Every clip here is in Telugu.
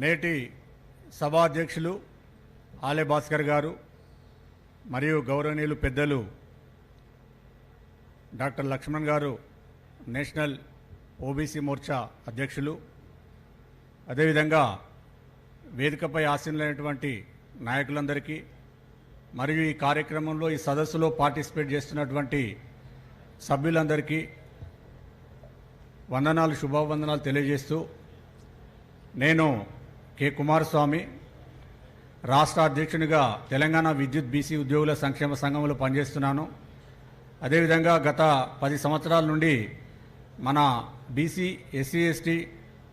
నేటి సభాధ్యక్షులు ఆలే భాస్కర్ గారు మరియు గౌరవనీయులు పెద్దలు డాక్టర్ లక్ష్మణ్ గారు నేషనల్ ఓబీసీ మోర్చా అధ్యక్షులు, అదేవిధంగా వేదికపై ఆసీనులైనటువంటి నాయకులందరికీ మరియు ఈ కార్యక్రమంలో ఈ సదస్సులో పార్టిసిపేట్ చేస్తున్నటువంటి సభ్యులందరికీ వందనాలు, శుభవందనాలు తెలియజేస్తూ నేను కె కుమారస్వామి రాష్ట్ర అధ్యక్షునిగా తెలంగాణ విద్యుత్ బీసీ ఉద్యోగుల సంక్షేమ సంఘంలో పనిచేస్తున్నాను. అదేవిధంగా గత 10 సంవత్సరాల నుండి మన బీసీ, ఎస్సీ, ఎస్టీ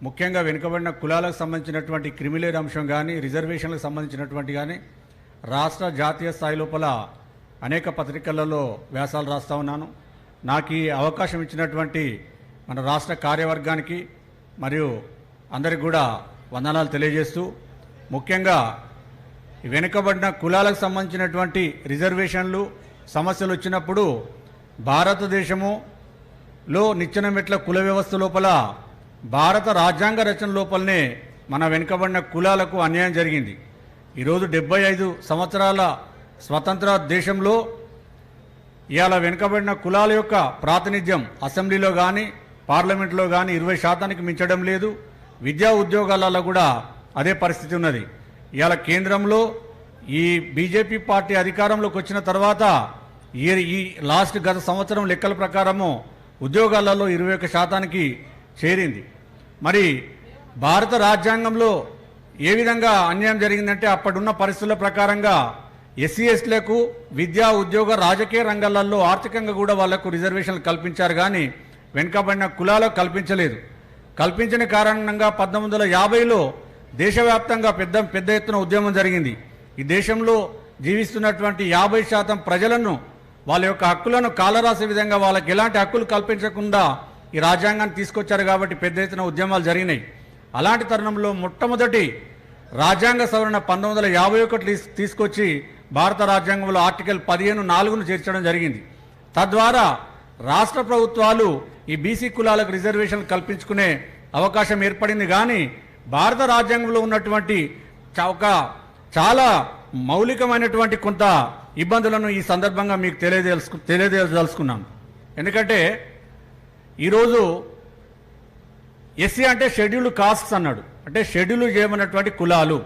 ముఖ్యంగా వెనుకబడిన కులాలకు సంబంధించినటువంటి క్రిమిలేర్ అంశం కానీ, రిజర్వేషన్లకు సంబంధించినటువంటి కానీ రాష్ట్ర జాతీయ స్థాయి లోపల అనేక పత్రికలలో వ్యాసాలు రాస్తూ ఉన్నాను. నాకు ఈ అవకాశం ఇచ్చినటువంటి మన రాష్ట్ర కార్యవర్గానికి మరియు అందరికి కూడా వందనాలు తెలియజేస్తూ, ముఖ్యంగా వెనుకబడిన కులాలకు సంబంధించినటువంటి రిజర్వేషన్లు సమస్యలు వచ్చినప్పుడు భారతదేశములో నిచ్చెన మెట్ల కుల వ్యవస్థ లోపల భారత రాజ్యాంగ రచన లోపలనే మన వెనుకబడిన కులాలకు అన్యాయం జరిగింది. ఈరోజు 75 సంవత్సరాల స్వతంత్ర దేశంలో ఇవాళ వెనుకబడిన కులాల యొక్క ప్రాతినిధ్యం అసెంబ్లీలో కానీ, పార్లమెంట్లో కానీ 20% మించడం లేదు. విద్యా ఉద్యోగాలలో కూడా అదే పరిస్థితి ఉన్నది. ఇవాళ కేంద్రంలో ఈ బీజేపీ పార్టీ అధికారంలోకి వచ్చిన తర్వాత ఈ గత సంవత్సరం లెక్కల ప్రకారము ఉద్యోగాలలో 21% చేరింది. మరి భారత రాజ్యాంగంలో ఏ విధంగా అన్యాయం జరిగిందంటే అప్పుడున్న పరిస్థితుల ప్రకారంగా ఎస్సీ ఎస్టీలకు విద్యా, ఉద్యోగ, రాజకీయ రంగాలలో ఆర్థికంగా కూడా వాళ్లకు రిజర్వేషన్లు కల్పించారు, కానీ వెనుకబడిన కులాలకు కల్పించలేదు. కల్పించిన కారణంగా 1950లో దేశవ్యాప్తంగా పెద్ద ఎత్తున ఉద్యమం జరిగింది. ఈ దేశంలో జీవిస్తున్నటువంటి 50% ప్రజలను వాళ్ళ యొక్క హక్కులను కాలరాసే విధంగా వాళ్ళకి ఎలాంటి హక్కులు కల్పించకుండా ఈ రాజ్యాంగాన్ని తీసుకొచ్చారు. కాబట్టి పెద్ద ఎత్తున ఉద్యమాలు జరిగినాయి. అలాంటి తరుణంలో మొట్టమొదటి రాజ్యాంగ సవరణ 1951 తీసుకొచ్చి భారత రాజ్యాంగంలో ఆర్టికల్ 15(4)ను చేర్చడం జరిగింది. తద్వారా రాష్ట్ర ప్రభుత్వాలు ఈ బీసీ కులాలకు రిజర్వేషన్లు కల్పించుకునే అవకాశం ఏర్పడింది. కానీ భారత రాజ్యాంగంలో ఉన్నటువంటి చాలా మౌలికమైనటువంటి కొంత ఇబ్బందులను ఈ సందర్భంగా మీకు తెలియజేయదలుచుకున్నాను. ఎందుకంటే ఈరోజు ఎస్సీ అంటే షెడ్యూల్డ్ కాస్ట్స్ అన్నాడు, అంటే షెడ్యూల్ చేయమన్నటువంటి కులాలు.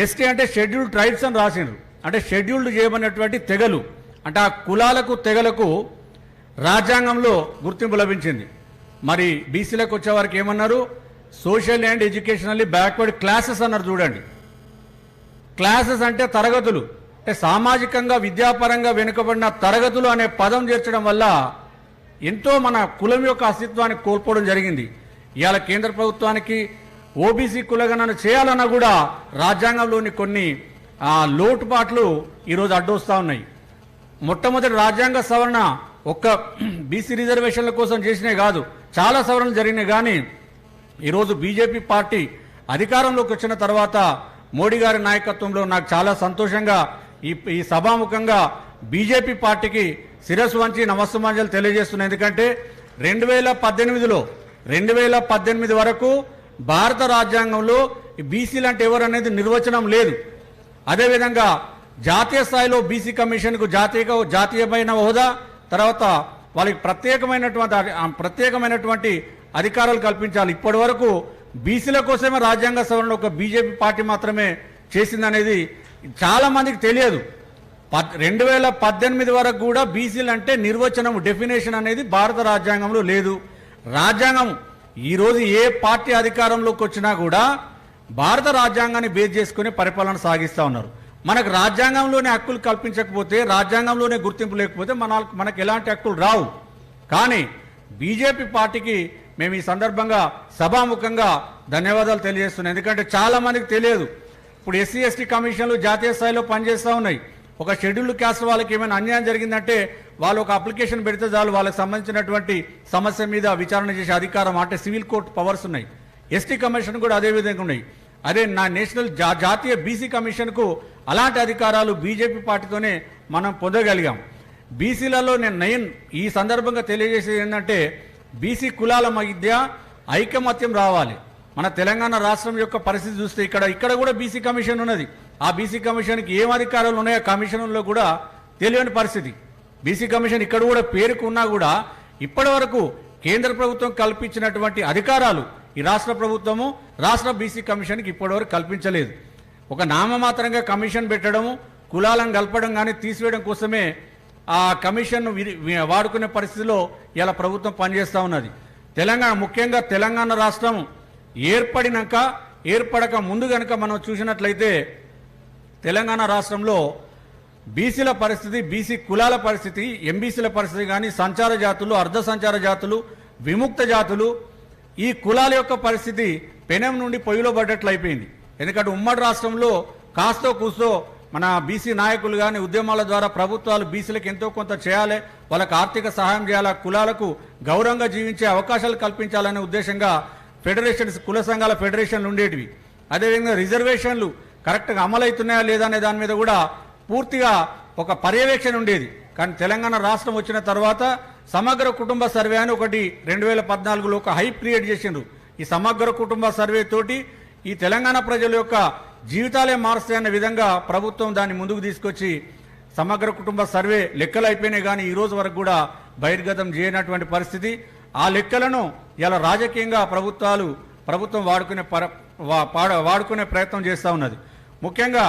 ఎస్టీ అంటే షెడ్యూల్డ్ ట్రైబ్స్ అని రాసిండ్రు, అంటే షెడ్యూల్డ్ చేయమన్నటువంటి తెగలు. అంటే ఆ కులాలకు, తెగలకు రాజ్యాంగంలో గుర్తింపు లభించింది. మరి బీసీలకు వచ్చేవారికి ఏమన్నారు? Social and educationally backward classes అన్నారు. చూడండి, క్లాసెస్ అంటే తరగతులు, అంటే సామాజికంగా విద్యాపరంగా వెనుకబడిన తరగతులు అనే పదం చేర్చడం వల్ల ఎంతో మన కులం యొక్క అస్తిత్వాన్ని కోల్పోవడం జరిగింది. ఇవాళ కేంద్ర ప్రభుత్వానికి ఓబీసీ కులగణన చేయాలన్నా కూడా రాజ్యాంగంలోని కొన్ని లోటుపాట్లు ఈరోజు అడ్డొస్తూ ఉన్నాయి. మొట్టమొదటి రాజ్యాంగ సవరణ ఒక్క బీసీ రిజర్వేషన్ల కోసం చేసినే కాదు, చాలా సవరణలు జరిగినాయి. కానీ ఈరోజు బీజేపీ పార్టీ అధికారంలోకి వచ్చిన తర్వాత మోడీ గారి నాయకత్వంలో నాకు చాలా సంతోషంగా ఈ సభాముఖంగా బీజేపీ పార్టీకి శిరస్సు వంచి నమస్సుమాంజలు తెలియజేస్తున్నాయి. ఎందుకంటే 2018 వరకు భారత రాజ్యాంగంలో బీసీలు అంటే ఎవరు అనేది నిర్వచనం లేదు. అదేవిధంగా జాతీయ స్థాయిలో బీసీ కమిషన్కు జాతీయమైన హోదా, తర్వాత వాళ్ళకి ప్రత్యేకమైనటువంటి అధికారాలు కల్పించాలి. ఇప్పటి వరకు బీసీల కోసమే రాజ్యాంగ సవరణ ఒక బీజేపీ పార్టీ మాత్రమే చేసిందనేది చాలా మందికి తెలియదు. 2018 వరకు కూడా బీసీలు అంటే నిర్వచనం, డెఫినేషన్ అనేది భారత రాజ్యాంగంలో లేదు. రాజ్యాంగం ఈరోజు ఏ పార్టీ అధికారంలోకి వచ్చినా కూడా భారత రాజ్యాంగాన్ని బేస్ చేసుకుని పరిపాలన సాగిస్తూ ఉన్నారు. మనకు రాజ్యాంగంలోనే హక్కులు కల్పించకపోతే, రాజ్యాంగంలోనే గుర్తింపు లేకపోతే మనకు ఎలాంటి హక్కులు రావు. కానీ బీజేపీ పార్టీకి మేము ఈ సందర్భంగా సభాముఖంగా ధన్యవాదాలు తెలియజేస్తున్నాం. ఎందుకంటే చాలా మందికి తెలియదు. ఇప్పుడు ఎస్సీ ఎస్టీ కమిషన్లు జాతీయ స్థాయిలో పనిచేస్తూ ఉన్నాయి. ఒక షెడ్యూల్డ్ క్యాస్ట్ వాళ్ళకి ఏమైనా అన్యాయం జరిగిందంటే వాళ్ళు ఒక అప్లికేషన్ పెడితే చాలు, వాళ్ళకి సంబంధించినటువంటి సమస్య మీద విచారణ చేసే అధికారం, అంటే సివిల్ కోర్టు పవర్స్ ఉన్నాయి. ఎస్టీ కమిషన్ కూడా అదే విధంగా ఉన్నాయి. అదే నేషనల్ జాతీయ బీసీ కమిషన్కు అలాంటి అధికారాలు బీజేపీ పార్టీతోనే మనం పొందగలిగాం. బీసీలలో నేను ఈ సందర్భంగా తెలియజేసేది ఏంటంటే బీసీ కులాల మధ్య ఐకమత్యం రావాలి. మన తెలంగాణ రాష్ట్రం యొక్క పరిస్థితి చూస్తే ఇక్కడ కూడా బీసీ కమిషన్ ఉన్నది. ఆ బీసీ కమిషన్కి ఏం అధికారాలు ఉన్నాయో కమిషన్లో కూడా తెలియని పరిస్థితి. బీసీ కమిషన్ ఇక్కడ కూడా పేరుకు ఉన్నా కూడా ఇప్పటి వరకు కేంద్ర ప్రభుత్వం కల్పించినటువంటి అధికారాలు ఈ రాష్ట్ర ప్రభుత్వము రాష్ట్ర బీసీ కమిషన్కి ఇప్పటివరకు కల్పించలేదు. ఒక నామమాత్రంగా కమిషన్ పెట్టడము, కులాలను కలపడం కానీ తీసివేయడం కోసమే ఆ కమిషన్ను వాడుకునే పరిస్థితిలో ఇలా ప్రభుత్వం పనిచేస్తూ ఉన్నది. ముఖ్యంగా తెలంగాణ రాష్ట్రం ఏర్పడక ముందు కనుక మనం చూసినట్లయితే తెలంగాణ రాష్ట్రంలో బీసీల పరిస్థితి, బీసీ కులాల పరిస్థితి, ఎంబీసీల పరిస్థితి కానీ, సంచార జాతులు, అర్ధ సంచార జాతులు, విముక్త జాతులు, ఈ కులాల యొక్క పరిస్థితి పెనం నుండి పొయ్యిలో పడ్డట్లు అయిపోయింది. ఎందుకంటే ఉమ్మడి రాష్ట్రంలో కాస్తో కూస్తో మన బీసీ నాయకులు కానీ ఉద్యమాల ద్వారా ప్రభుత్వాలు బీసీలకు ఎంతో కొంత చేయాలి, వాళ్ళకు ఆర్థిక సహాయం చేయాలి, కులాలకు గౌరవంగా జీవించే అవకాశాలు కల్పించాలనే ఉద్దేశంగా ఫెడరేషన్స్, కుల సంఘాల ఫెడరేషన్లు ఉండేటివి. అదేవిధంగా రిజర్వేషన్లు కరెక్ట్గా అమలవుతున్నాయా లేదా అనే దాని మీద కూడా పూర్తిగా ఒక పర్యవేక్షణ ఉండేది. కానీ తెలంగాణ రాష్ట్రం వచ్చిన తర్వాత సమగ్ర కుటుంబ సర్వే అని ఒకటి 2014లో ఒక హైప్ క్రియేట్ చేసిండ్రు. ఈ సమగ్ర కుటుంబ సర్వే తోటి ఈ తెలంగాణ ప్రజల యొక్క జీవితాలే మారుస్తాయన్న విధంగా ప్రభుత్వం దాన్ని ముందుకు తీసుకొచ్చి సమగ్ర కుటుంబ సర్వే లెక్కలు అయిపోయినాయి. కానీ ఈ రోజు వరకు కూడా బహిర్గతం చేయనటువంటి పరిస్థితి. ఆ లెక్కలను ఇలా రాజకీయంగా ప్రభుత్వం వాడుకునే ప్రయత్నం చేస్తూ ఉన్నది. ముఖ్యంగా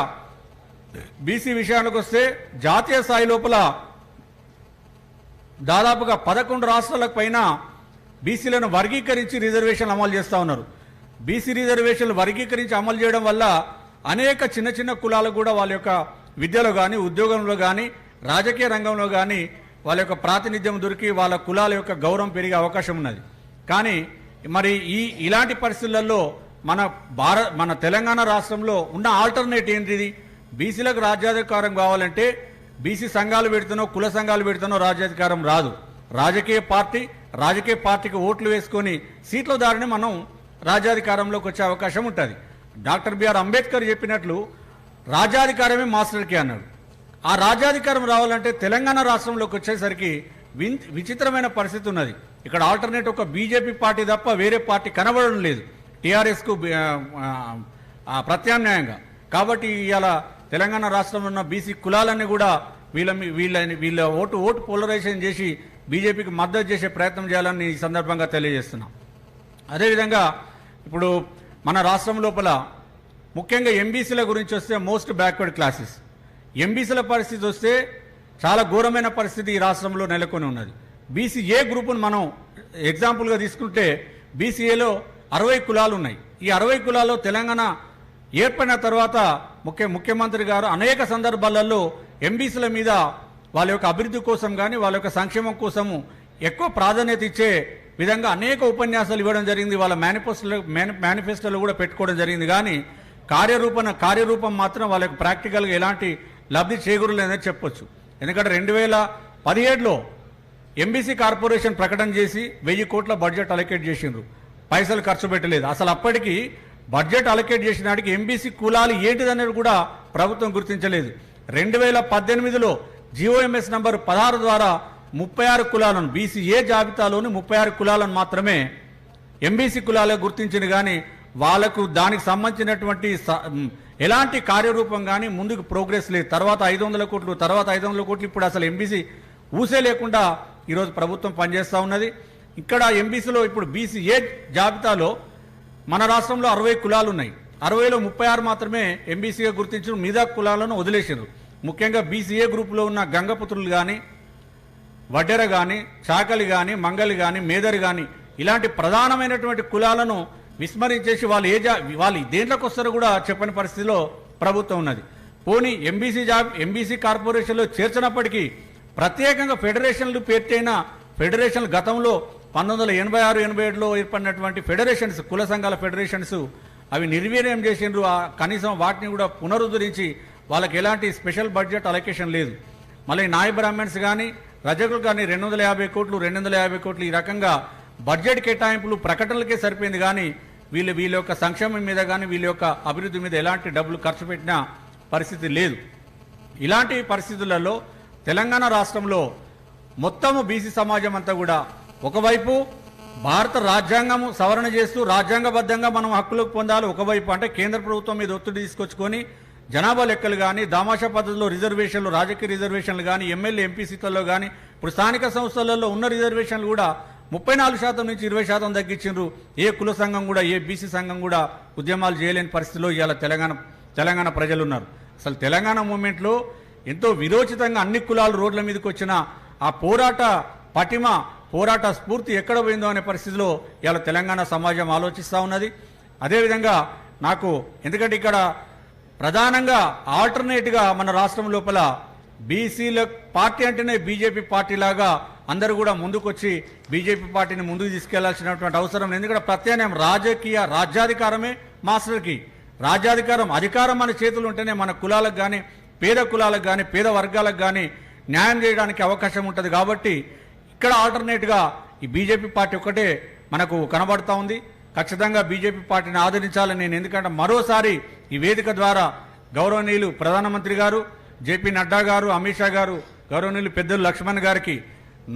బీసీ విషయానికి వస్తే జాతీయ స్థాయి లోపల దాదాపుగా 11 రాష్ట్రాలకు పైన బీసీలను వర్గీకరించి రిజర్వేషన్లు అమలు చేస్తూ ఉన్నారు. బీసీ రిజర్వేషన్లు వర్గీకరించి అమలు చేయడం వల్ల అనేక చిన్న చిన్న కులాలకు కూడా వాళ్ళ యొక్క విద్యలో కానీ, ఉద్యోగంలో కానీ, రాజకీయ రంగంలో కానీ వాళ్ళ యొక్క ప్రాతినిధ్యం దొరికి వాళ్ళ కులాల యొక్క గౌరవం పెరిగే అవకాశం ఉన్నది. కానీ మరి ఇలాంటి పరిస్థితులలో మన తెలంగాణ రాష్ట్రంలో ఉన్న ఆల్టర్నేట్ ఏంటిది? బీసీలకు రాజ్యాధికారం కావాలంటే బీసీ సంఘాలు పెడుతున్నో, కుల సంఘాలు పెడుతున్నో రాజ్యాధికారం రాదు. రాజకీయ పార్టీకి ఓట్లు వేసుకొని సీట్ల దారిని మనం రాజ్యాధికారంలోకి వచ్చే అవకాశం ఉంటుంది. డాక్టర్ బిఆర్ అంబేద్కర్ చెప్పినట్లు రాజ్యాధికారమే మాస్టర్ కీ అన్నాడు. ఆ రాజ్యాధికారం రావాలంటే తెలంగాణ రాష్ట్రంలోకి వచ్చేసరికి విచిత్రమైన పరిస్థితి ఉన్నది. ఇక్కడ ఆల్టర్నేట్ ఒక బీజేపీ పార్టీ తప్ప వేరే పార్టీ కనబడడం లేదు టీఆర్ఎస్కు ప్రత్యామ్నాయంగా. కాబట్టి ఇవాళ తెలంగాణ రాష్ట్రంలో ఉన్న బీసీ కులాలన్నీ కూడా వీళ్ళ ఓటు పోలరైజేషన్ చేసి బీజేపీకి మద్దతు చేసే ప్రయత్నం చేయాలని ఈ సందర్భంగా తెలియజేస్తున్నాం. అదేవిధంగా ఇప్పుడు మన రాష్ట్రం లోపల ముఖ్యంగా ఎంబీసీల గురించి వస్తే మోస్ట్ బ్యాక్వర్డ్ క్లాసెస్, ఎంబీసీల పరిస్థితి వస్తే చాలా ఘోరమైన పరిస్థితి ఈ రాష్ట్రంలో నెలకొని ఉన్నది. బీసీఏ గ్రూపును మనం ఎగ్జాంపుల్గా తీసుకుంటే బీసీఏలో 60 కులాలు ఉన్నాయి. ఈ 60 కులాల్లో తెలంగాణ ఏర్పడిన తర్వాత ముఖ్యమంత్రి గారు అనేక సందర్భాలలో ఎంబీసీల మీద వాళ్ళ యొక్క అభివృద్ధి కోసం కానీ వాళ్ళ యొక్క సంక్షేమం కోసము ఎక్కువ ప్రాధాన్యత ఇచ్చే విధంగా అనేక ఉపన్యాసాలు ఇవ్వడం జరిగింది. వాళ్ళ మేనిఫెస్టోలో కూడా పెట్టుకోవడం జరిగింది. కానీ కార్యరూపం మాత్రం వాళ్ళకి ప్రాక్టికల్గా ఎలాంటి లబ్ధి చేకూరలేదని చెప్పొచ్చు. ఎందుకంటే 2017లో ఎంబీసీ కార్పొరేషన్ ప్రకటన చేసి 1000 కోట్ల బడ్జెట్ అలొకేట్ చేసిండ్రు, పైసలు ఖర్చు పెట్టలేదు. అసలు అప్పటికి బడ్జెట్ అలొకేట్ చేసిన నాటికి ఎంబీసీ కులాలు ఏంటిదనేది కూడా ప్రభుత్వం గుర్తించలేదు. 2018లో జీఓఎంఎస్ నంబర్ 16 ద్వారా 36 కులాలను బీసీఏ జాబితాలోని 36 కులాలను మాత్రమే ఎంబీసీ కులాలే గుర్తించింది. కానీ వాళ్లకు దానికి సంబంధించినటువంటి ఎలాంటి కార్యరూపం కానీ ముందుకు ప్రోగ్రెస్ లేదు. తర్వాత 500 కోట్లు ఇప్పుడు అసలు ఎంబీసీ ఊసే లేకుండా ఈరోజు ప్రభుత్వం పనిచేస్తూ ఉన్నది. ఇక్కడ ఎంబీసీలో ఇప్పుడు బీసీఏ జాబితాలో మన రాష్ట్రంలో 60 కులాలు ఉన్నాయి. 60లో 36 మాత్రమే ఎంబీసీగా గుర్తించిన, మిగతా కులాలను వదిలేసారు. ముఖ్యంగా బీసీఏ గ్రూపులో ఉన్న గంగపుత్రులు కానీ, వడ్డెర కానీ, చాకలి కానీ, మంగలి కానీ, మేదరి కానీ ఇలాంటి ప్రధానమైనటువంటి కులాలను విస్మరించేసి వాళ్ళు దేంట్లోకి వస్తారో కూడా చెప్పని పరిస్థితిలో ప్రభుత్వం ఉన్నది. పోనీ ఎంబీసీ కార్పొరేషన్లో చేర్చినప్పటికీ ప్రత్యేకంగా ఫెడరేషన్లు పేర్చైన ఫెడరేషన్లు గతంలో 1986-87లో ఏర్పడినటువంటి ఫెడరేషన్స్, కుల సంఘాల ఫెడరేషన్స్ అవి నిర్వీర్యం చేసిండ్రు. కనీసం వాటిని కూడా పునరుద్ధరించి వాళ్ళకి ఎలాంటి స్పెషల్ బడ్జెట్ అలొకేషన్ లేదు. మళ్ళీ నాయ బ్రాహ్మణ్స్ కానీ, రజకులు కానీ 250 కోట్లు ఈ రకంగా బడ్జెట్ కేటాయింపులు ప్రకటనలకే సరిపోయింది. కానీ వీళ్ళ యొక్క సంక్షేమం మీద కానీ వీళ్ళ యొక్క అభివృద్ధి మీద ఎలాంటి డబ్బులు ఖర్చు పెట్టిన పరిస్థితి లేదు. ఇలాంటి పరిస్థితులలో తెలంగాణ రాష్ట్రంలో మొత్తము బీసీ సమాజం అంతా కూడా ఒకవైపు భారత రాజ్యాంగము సవరణ చేస్తూ రాజ్యాంగబద్ధంగా మనం హక్కులు పొందాలి. ఒకవైపు అంటే కేంద్ర ప్రభుత్వం మీద ఒత్తిడి తీసుకొచ్చుకొని జనాభా లెక్కలు కానీ దామాషా పద్ధతిలో రిజర్వేషన్లు, రాజకీయ రిజర్వేషన్లు కానీ, ఎమ్మెల్యే ఎంపీ సీట్లలో కానీ, ఇప్పుడు స్థానిక సంస్థలలో ఉన్న రిజర్వేషన్లు కూడా 34% నుంచి 20% తగ్గించారు. ఏ కుల సంఘం కూడా, ఏ బీసీ సంఘం కూడా ఉద్యమాలు చేయలేని పరిస్థితిలో ఇవాళ తెలంగాణ ప్రజలు ఉన్నారు. అసలు తెలంగాణ మూమెంట్లో ఎంతో విరోచితంగా అన్ని కులాలు రోడ్ల మీదకి వచ్చిన ఆ పోరాట పటిమ, పోరాట స్ఫూర్తి ఎక్కడ పోయిందో అనే పరిస్థితిలో ఇవాళ తెలంగాణ సమాజం ఆలోచిస్తూ ఉన్నది. అదేవిధంగా నాకు ఎందుకంటే ఇక్కడ ప్రధానంగా ఆల్టర్నేట్గా మన రాష్ట్రం లోపల బీసీల పార్టీ అంటేనే బీజేపీ పార్టీ లాగా అందరూ కూడా ముందుకొచ్చి బీజేపీ పార్టీని ముందుకు తీసుకెళ్లాల్సినటువంటి అవసరం. ఎందుకంటే ప్రత్యామ్నాయం రాజ్యాధికారమే మాస్టర్కి. రాజ్యాధికారం, అధికారం మన చేతులు ఉంటేనే మన కులాలకు కానీ, పేద కులాలకు కానీ, పేద వర్గాలకు కానీ న్యాయం చేయడానికి అవకాశం ఉంటుంది. కాబట్టి ఇక్కడ ఆల్టర్నేట్గా ఈ బీజేపీ పార్టీ ఒక్కటే మనకు కనబడతా ఉంది. ఖచ్చితంగా బీజేపీ పార్టీని ఆదరించాలని నేను, ఎందుకంటే మరోసారి ఈ వేదిక ద్వారా గౌరవనీయులు ప్రధానమంత్రి గారు, జేపీ నడ్డా గారు, అమిత్ షా గారు, గౌరవనీయులు పెద్దలు లక్ష్మణ్ గారికి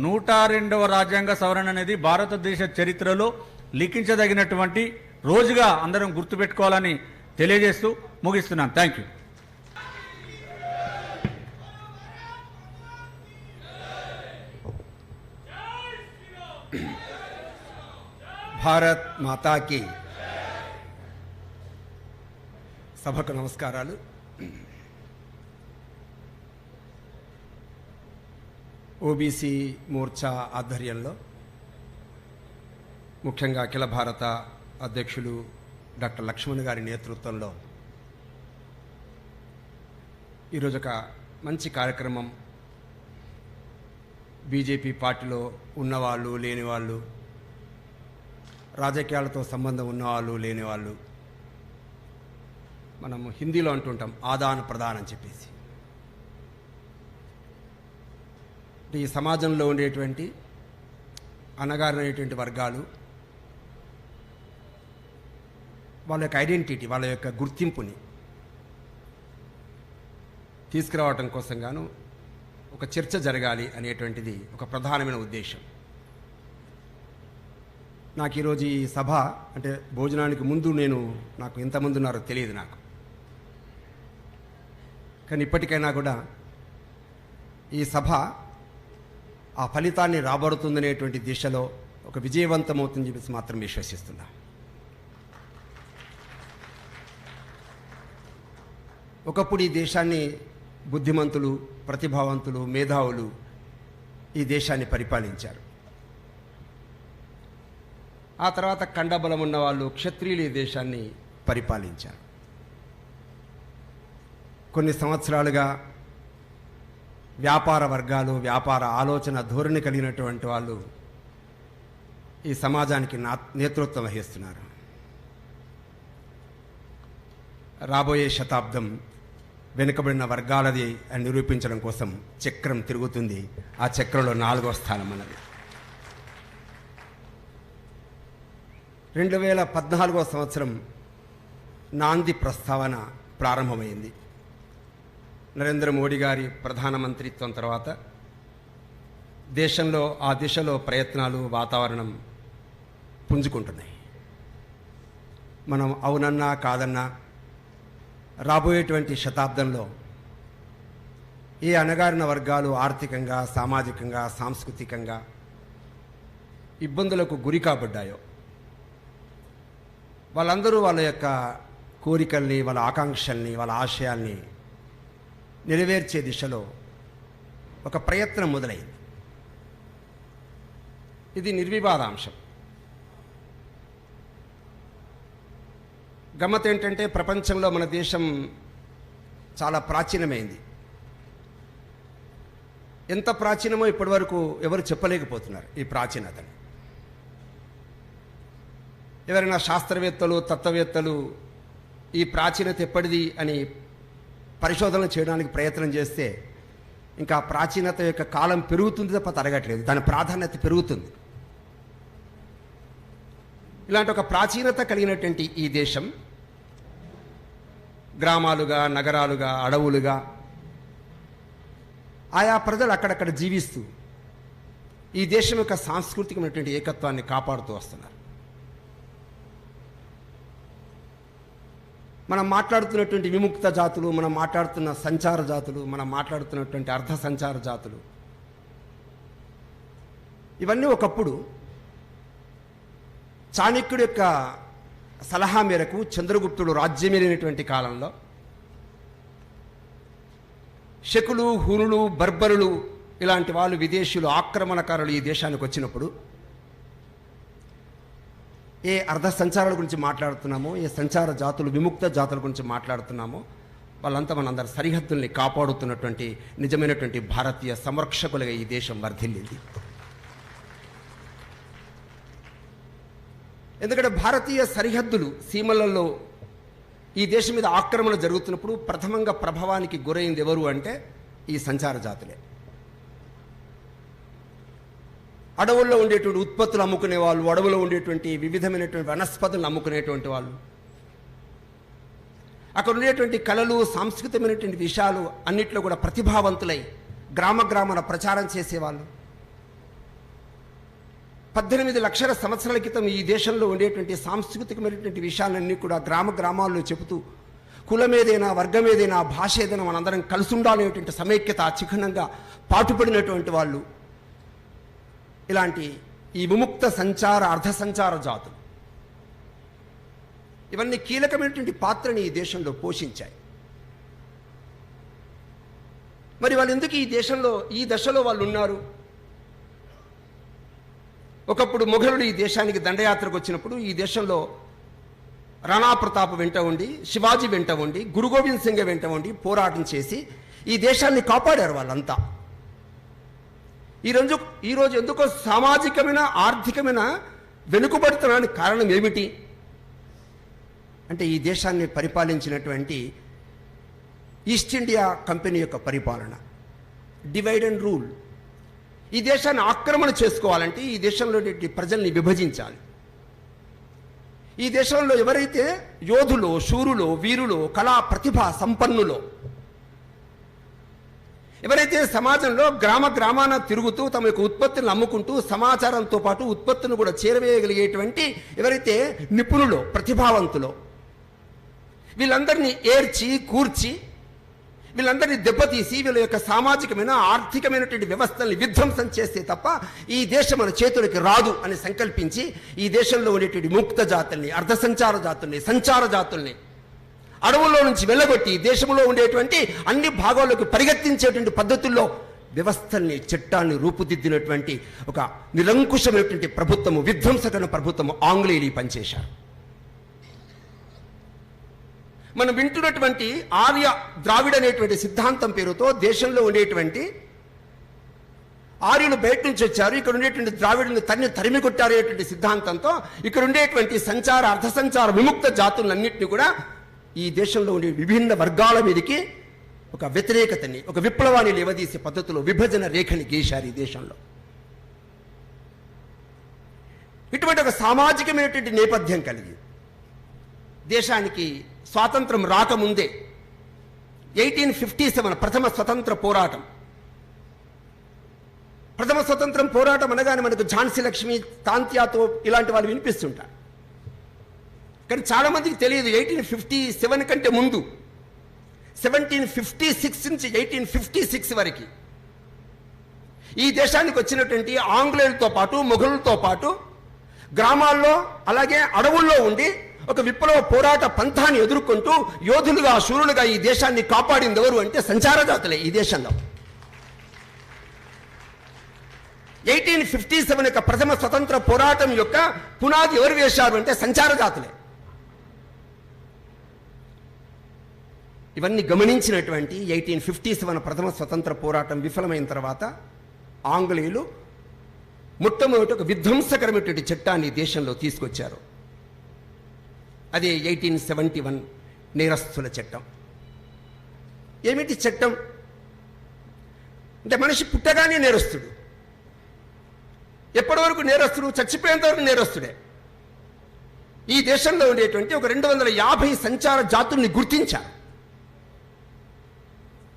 102వ రాజ్యాంగ సవరణ అనేది భారతదేశ చరిత్రలో లిఖించదగినటువంటి రోజుగా అందరం గుర్తుపెట్టుకోవాలని తెలియజేస్తూ ముగిస్తున్నాను. Thank you. భారత్ మాతాకి. సభకు నమస్కారాలు. ఓబీసీ మోర్చా ఆధ్వర్యంలో ముఖ్యంగా అఖిల భారత అధ్యక్షులు డాక్టర్ లక్ష్మణ్ గారి నేతృత్వంలో ఈరోజు ఒక మంచి కార్యక్రమం, బీజేపీ పార్టీలో ఉన్నవాళ్ళు లేనివాళ్ళు, రాజకీయాలతో సంబంధం ఉన్నవాళ్ళు లేనివాళ్ళు, మనం హిందీలో అంటుంటాం ఆదాన్ ప్రదాన్ అని చెప్పేసి, ఈ సమాజంలో ఉండేటువంటి అణగారినటువంటి వర్గాలు వాళ్ళ యొక్క ఐడెంటిటీ, వాళ్ళ యొక్క గుర్తింపుని తీసుకురావటం కోసం గాను ఒక చర్చ జరగాలి అనేటువంటిది ఒక ప్రధానమైన ఉద్దేశం. నాకు ఈరోజు ఈ సభ అంటే భోజనానికి ముందు నాకు ఎంతమంది ఉన్నారో తెలియదు నాకు, కానీ ఇప్పటికైనా కూడా ఈ సభ ఆ ఫలితాన్ని రాబడుతుందనేటువంటి దిశలో ఒక విజయవంతమవుతుందని చెప్పేసి మాత్రం విశ్వసిస్తున్నా. ఒకప్పుడు ఈ దేశాన్ని బుద్ధిమంతులు, ప్రతిభావంతులు, మేధావులు ఈ దేశాన్ని పరిపాలించారు. ఆ తర్వాత కండబలం ఉన్న వాళ్ళు, క్షత్రియులు ఈ దేశాన్ని పరిపాలించారు. కొన్ని సంవత్సరాలుగా వ్యాపార వర్గాలు, వ్యాపార ఆలోచన ధోరణి కలిగినటువంటి వాళ్ళు ఈ సమాజానికి నేతృత్వం వహిస్తున్నారు. రాబోయే శతాబ్దం వెనుకబడిన వర్గాలది అని నిరూపించడం కోసం చక్రం తిరుగుతుంది. ఆ చక్రంలో 4వ స్థానం అన్నది. 2014వ సంవత్సరం నాంది ప్రస్తావన ప్రారంభమైంది. నరేంద్ర మోడీ గారి ప్రధానమంత్రిత్వం తర్వాత దేశంలో ఆ దిశలో ప్రయత్నాలు, వాతావరణం పుంజుకుంటున్నాయి. మనం అవునన్నా కాదన్నా రాబోయేటువంటి శతాబ్దంలో ఏ అణగారిన వర్గాలు ఆర్థికంగా, సామాజికంగా, సాంస్కృతికంగా ఇబ్బందులకు గురి కాబడ్డాయో వాళ్ళందరూ వాళ్ళ యొక్క కోరికల్ని, వాళ్ళ ఆకాంక్షల్ని, వాళ్ళ ఆశయాల్ని నెరవేర్చే దిశలో ఒక ప్రయత్నం మొదలైంది. ఇది నిర్వివాదాంశం. గమ్మత్ ఏంటంటే ప్రపంచంలో మన దేశం చాలా ప్రాచీనమైంది. ఎంత ప్రాచీనమో ఇప్పటివరకు ఎవరు చెప్పలేకపోతున్నారు ఈ ప్రాచీనతని. ఎవరైనా శాస్త్రవేత్తలు, తత్వవేత్తలు ఈ ప్రాచీనత ఎప్పటిది అని పరిశోధనలు చేయడానికి ప్రయత్నం చేస్తే ఇంకా ప్రాచీనత యొక్క కాలం పెరుగుతుంది తప్ప తరగట్లేదు, దాని ప్రాధాన్యత పెరుగుతుంది. ఇలాంటి ఒక ప్రాచీనత కలిగినటువంటి ఈ దేశం గ్రామాలుగా, నగరాలుగా, అడవులుగా ఆయా ప్రజలు అక్కడక్కడ జీవిస్తూ ఈ దేశం యొక్క సాంస్కృతికమైనటువంటి ఏకత్వాన్ని కాపాడుతూ వస్తున్నారు. మనం మాట్లాడుతున్నటువంటి విముక్త జాతులు, మనం మాట్లాడుతున్న సంచార జాతులు, మనం మాట్లాడుతున్నటువంటి అర్ధ సంచార జాతులు, ఇవన్నీ ఒకప్పుడు చాణక్యుడి యొక్క సలహా మేరకు చంద్రగుప్తుడు రాజ్యమేలినటువంటి కాలంలో శకులు, హునులు, బర్బరులు ఇలాంటి వాళ్ళు, విదేశీయులు, ఆక్రమణకారులు ఈ దేశానికి వచ్చినప్పుడు ఏ అర్ధ సంచారాల గురించి మాట్లాడుతున్నామో, ఏ సంచార జాతులు, విముక్త జాతుల గురించి మాట్లాడుతున్నామో, వాళ్ళంతా మనందరి సరిహద్దుల్ని కాపాడుతున్నటువంటి నిజమైనటువంటి భారతీయ సంరక్షకులుగా ఈ దేశం వర్ధిల్లింది. ఎందుకంటే భారతీయ సరిహద్దులు, సీమలలో ఈ దేశం మీద ఆక్రమణ జరుగుతున్నప్పుడు ప్రథమంగా ప్రభావానికి గురైంది ఎవరు అంటే ఈ సంచార జాతులే. అడవుల్లో ఉండేటువంటి ఉత్పత్తులు అమ్ముకునే వాళ్ళు, అడవులో ఉండేటువంటి వివిధమైనటువంటి వనస్పతులను అమ్ముకునేటువంటి వాళ్ళు, అక్కడ ఉండేటువంటి కళలు, సాంస్కృతికమైనటువంటి విషయాలు అన్నిట్లో కూడా ప్రతిభావంతులై గ్రామాన ప్రచారం చేసేవాళ్ళు. 18 లక్షల సంవత్సరాల క్రితం ఈ దేశంలో ఉండేటువంటి సాంస్కృతికమైనటువంటి విషయాలన్నీ కూడా గ్రామాల్లో చెబుతూ కులమేదైనా, వర్గమేదైనా, భాష ఏదైనా మనందరం కలిసి ఉండాలనేటువంటి సమైక్యత చిహ్నంగా పాటుపడినటువంటి వాళ్ళు ఇలాంటి ఈ విముక్త సంచార, అర్ధ సంచార జాతులు ఇవన్నీ కీలకమైనటువంటి పాత్రని ఈ దేశంలో పోషించాయి. మరి వాళ్ళు ఎందుకు ఈ దేశంలో, ఈ దశలో వాళ్ళు ఉన్నారు? ఒకప్పుడు మొఘలుడు ఈ దేశానికి దండయాత్రకు వచ్చినప్పుడు ఈ దేశంలో రాణా ప్రతాప్ వెంట ఉండి, శివాజీ వెంట ఉండి, గురు గోవింద్ సింగ్ వెంట ఉండి పోరాటం చేసి ఈ దేశాన్ని కాపాడారు వాళ్ళంతా. ఈరోజు ఎందుకో సామాజికమైన, ఆర్థికమైన వెనుకబడుతున్నానికి కారణం ఏమిటి అంటే ఈ దేశాన్ని పరిపాలించినటువంటి ఈస్ట్ ఇండియా కంపెనీ యొక్క పరిపాలన, డివైడ్ అండ్ రూల్. ఈ దేశాన్ని ఆక్రమణ చేసుకోవాలంటే ఈ దేశంలో ప్రజల్ని విభజించాలి. ఈ దేశంలో ఎవరైతే యోధులో, శూరులో, వీరులో, కళా ప్రతిభ సంపన్నులో, ఎవరైతే సమాజంలో గ్రామాన తిరుగుతూ తమ యొక్క ఉత్పత్తులను అమ్ముకుంటూ సమాచారంతో పాటు ఉత్పత్తులను కూడా చేరవేయగలిగేటువంటి ఎవరైతే నిపుణులో, ప్రతిభావంతులో, వీళ్ళందరినీ ఏర్చి కూర్చి వీళ్ళందరినీ దెబ్బతీసి వీళ్ళ యొక్క సామాజికమైన, ఆర్థికమైనటువంటి వ్యవస్థల్ని విధ్వంసం చేస్తే తప్ప ఈ దేశం మన చేతులకి రాదు అని సంకల్పించి ఈ దేశంలో ఉండేటువంటి ముక్త జాతుల్ని, అర్ధ సంచార జాతుల్ని, సంచార జాతుల్ని అడవుల్లో నుంచి వెళ్ళగొట్టి దేశంలో ఉండేటువంటి అన్ని భాగాల్లోకి పరిగెత్తించేటువంటి పద్ధతుల్లో వ్యవస్థల్ని, చట్టాన్ని రూపుదిద్దినటువంటి ఒక నిరంకుశమైనటువంటి ప్రభుత్వము, విధ్వంసకమైన ప్రభుత్వము ఆంగ్లేయులు పనిచేశారు. మనం వింటున్నటువంటి ఆర్య ద్రావిడ అనేటువంటి సిద్ధాంతం పేరుతో దేశంలో ఉండేటువంటి ఆర్యులు బయట నుంచి వచ్చారు, ఇక్కడ ఉండేటువంటి ద్రావిడులు తరిమి కొట్టారేటువంటి సిద్ధాంతంతో ఇక్కడ ఉండేటువంటి సంచార, అర్ధ సంచార, విముక్త జాతులన్నింటినీ కూడా ఈ దేశంలో ఉండే విభిన్న వర్గాల మీదకి ఒక వ్యతిరేకతని, ఒక విప్లవాన్ని లేవదీసే పద్ధతిలో విభజన రేఖని గీశారు ఈ దేశంలో. ఇటువంటి ఒక సామాజికమైనటువంటి నేపథ్యం కలిగి దేశానికి స్వాతంత్రం రాకముందే 1857 ప్రథమ స్వతంత్ర పోరాటం. ప్రథమ స్వతంత్రం పోరాటం అనగానే మనకు ఝాన్సీ లక్ష్మి, తాంత్యాతో ఇలాంటి వాళ్ళు వినిపిస్తుంటారు. కానీ చాలా మందికి తెలియదు 1857 కంటే ముందు 1756 నుంచి 1856 వరకు ఈ దేశానికి వచ్చినటువంటి ఆంగ్లేయులతో పాటు, మొఘలులతో పాటు గ్రామాల్లో అలాగే అడవుల్లో ఉండి ఒక విప్లవ పోరాట పంథాన్ని ఎదుర్కొంటూ యోధులుగా, శూరులుగా ఈ దేశాన్ని కాపాడింది ఎవరు అంటే సంచార జాతులే. ఈ దేశంలో 1857 యొక్క ప్రథమ స్వతంత్ర పోరాటం యొక్క పునాది ఎవరు వేశారు అంటే సంచార జాతులే. ఇవన్నీ గమనించినటువంటి 1857 ప్రథమ స్వతంత్ర పోరాటం విఫలమైన తర్వాత ఆంగ్లేయులు మొట్టమొదటి ఒక విధ్వంసకరమైనటువంటి చట్టాన్ని దేశంలో తీసుకొచ్చారు. అదే 1871 నేరస్తుల చట్టం. ఏమిటి చట్టం అంటే మనిషి పుట్టగానే నేరస్తుడు, ఎప్పటి వరకు నేరస్తుడు, చచ్చిపోయేంత వరకు నేరస్తుడే. ఈ దేశంలో ఉండేటువంటి ఒక 250 సంచార జాతుల్ని గుర్తించారు.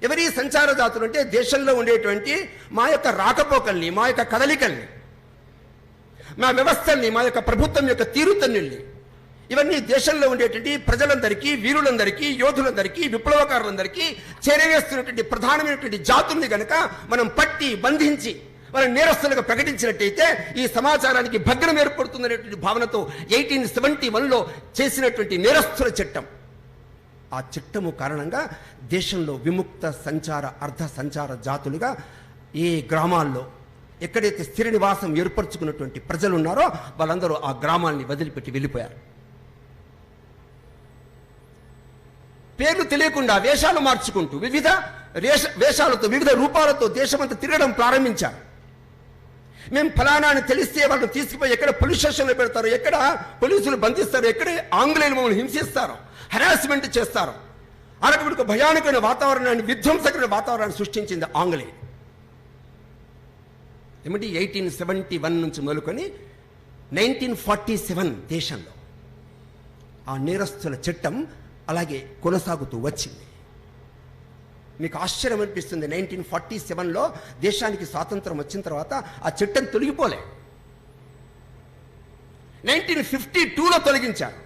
ఎవరి సంచార జాతులు అంటే దేశంలో ఉండేటువంటి మా యొక్క రాకపోకల్ని, మా యొక్క కదలికల్ని, మా వ్యవస్థల్ని, మా యొక్క ప్రభుత్వం యొక్క తీరుతన్నుల్ని, ఇవన్నీ దేశంలో ఉండేటువంటి ప్రజలందరికీ, వీరులందరికీ, యోధులందరికీ, విప్లవకారులందరికీ చేరవేస్తున్నటువంటి ప్రధానమైనటువంటి జాతుల్ని గనక మనం పట్టి బంధించి వాళ్ళని నేరస్తులుగా ప్రకటించినట్టయితే ఈ సమాచారానికి భగ్నం ఏర్పడుతుందనేటువంటి భావనతో 1871లో చేసినటువంటి నేరస్తుల చట్టం, ఆ చట్టము కారణంగా దేశంలో విముక్త సంచార, అర్ధ సంచార జాతులుగా ఏ గ్రామాల్లో ఎక్కడైతే స్థిర నివాసం ఏర్పరచుకున్నటువంటి ప్రజలు ఉన్నారో వాళ్ళందరూ ఆ గ్రామాల్ని వదిలిపెట్టి వెళ్ళిపోయారు. పేర్లు తెలియకుండా వేషాలు మార్చుకుంటూ వివిధ వేషాలతో, వివిధ రూపాలతో దేశమంతా తిరగడం ప్రారంభించారు. మేము ఫలానా అని తెలిస్తే వాళ్ళని తీసుకుపోయి ఎక్కడ పోలీస్ స్టేషన్లో పెడతారు, ఎక్కడ పోలీసులు బంధిస్తారు, ఎక్కడ ఆంగ్లేయులు మమ్మల్ని హింసిస్తారు, హెరాస్మెంట్ చేస్తారు. అలాంటి ఒక భయానకమైన వాతావరణాన్ని, విధ్వంసకమైన వాతావరణాన్ని సృష్టించింది ఆంగ్లేయులు. ఏమిటి 1871 నుంచి మొదలుకొని 1947 దేశంలో ఆ నేరస్తుల చట్టం అలాగే కొనసాగుతూ వచ్చింది. మీకు ఆశ్చర్యం అనిపిస్తుంది, 1947లో దేశానికి స్వాతంత్రం వచ్చిన తర్వాత ఆ చట్టం తొలగిపోలే. 1952లో తొలగించారు.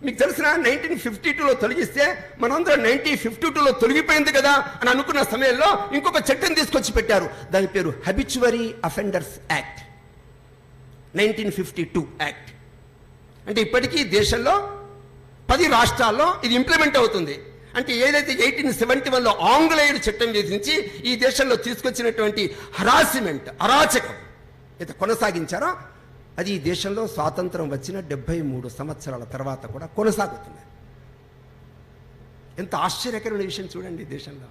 మీకు తెలిసిన 1952లో తొలగిస్తే మనందరం 1952లో తొలగిపోయింది కదా అని అనుకున్న సమయంలో ఇంకొక చట్టం తీసుకొచ్చి పెట్టారు. దాని పేరు హ్యాబిచువరీ అఫెండర్స్ యాక్ట్, 1952 యాక్ట్. అంటే ఇప్పటికీ దేశంలో 10 రాష్ట్రాల్లో ఇది ఇంప్లిమెంట్ అవుతుంది. అంటే ఏదైతే 1871లో ఆంగ్లేయుడు చట్టం విధించి ఈ దేశంలో తీసుకొచ్చినటువంటి హరాస్మెంట్, అరాచకం అయితే కొనసాగించారో అది ఈ దేశంలో స్వాతంత్రం వచ్చిన 73 సంవత్సరాల తర్వాత కూడా కొనసాగుతుంది. ఎంత ఆశ్చర్యకరమైన విషయం చూడండి. దేశంలో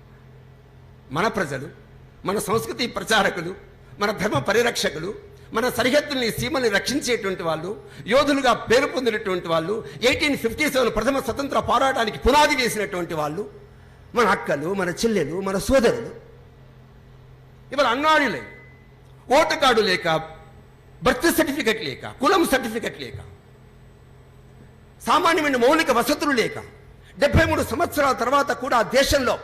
మన ప్రజలు, మన సంస్కృతి ప్రచారకులు, మన ధర్మ పరిరక్షకులు, మన సరిహద్దుల్ని, సీమల్ని రక్షించేటువంటి వాళ్ళు, యోధులుగా పేరు పొందినటువంటి వాళ్ళు, 1857 ప్రథమ స్వతంత్ర పోరాటానికి పునాది వేసినటువంటి వాళ్ళు, మన అక్కలు, మన చెల్లెలు, మన సోదరులు ఇవాళ అన్నాడులే, ఓటు కార్డు లేక, బర్త్ సర్టిఫికెట్ లేక, కులం సర్టిఫికెట్ లేక, సామాన్యమైన మౌలిక వసతులు లేక 73 సంవత్సరాల తర్వాత కూడా దేశంలో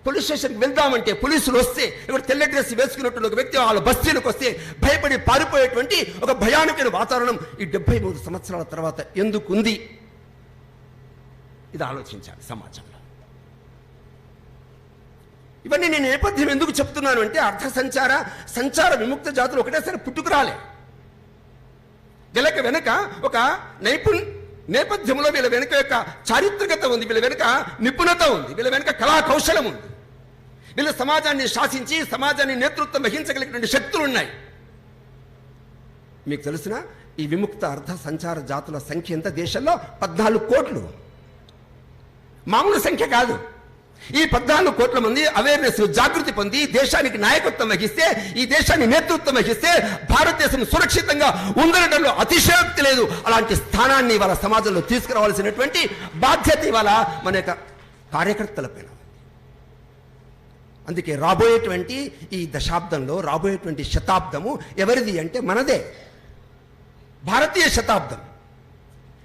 పోలీస్ స్టేషన్కి వెళ్దామంటే పోలీసులు వస్తే, ఇక్కడ తెల్ల డ్రెస్ వేసుకున్నట్టు ఒక వ్యక్తి వాళ్ళ బస్తీలకు వస్తే భయపడి పారిపోయేటువంటి ఒక భయానకమైన వాతావరణం ఈ 73 సంవత్సరాల తర్వాత ఎందుకు ఉంది? ఇది ఆలోచించాలి సమాజంలో. ఇవన్నీ నేను నేపథ్యం ఎందుకు చెప్తున్నాను అంటే అర్ధ సంచార, సంచార విముక్త జాతులు ఒకటేసారి పుట్టుకురాలే. వీళ్ళ వెనక ఒక నేపథ్యంలో వీళ్ళ వెనుక యొక్క చారిత్రకత ఉంది, వీళ్ళ వెనుక నిపుణత ఉంది, వీళ్ళ వెనుక కళా కౌశలం ఉంది. వీళ్ళ సమాజాన్ని శాసించి సమాజాన్ని నేతృత్వం వహించగలిగినటువంటి శక్తులు ఉన్నాయి. మీకు తెలిసిన ఈ విముక్త అర్ధ సంచార జాతుల సంఖ్య ఎంత దేశంలో? 14 కోట్లు. మామూలు సంఖ్య కాదు. ఈ 14 కోట్ల మంది అవేర్నెస్, జాగృతి పొంది దేశానికి నాయకత్వం వహిస్తే, ఈ దేశాన్ని నేతృత్వం వహిస్తే భారతదేశం సురక్షితంగా ఉండడంలో అతిశయోక్తి లేదు. అలాంటి స్థానాన్ని వాళ్ళ సమాజంలో తీసుకురావాల్సినటువంటి బాధ్యత ఇవాళ మన యొక్క కార్యకర్తలపైన. అందుకే రాబోయేటువంటి ఈ దశాబ్దంలో, రాబోయేటువంటి శతాబ్దము ఎవరిది అంటే మనదే, భారతీయ శతాబ్దం.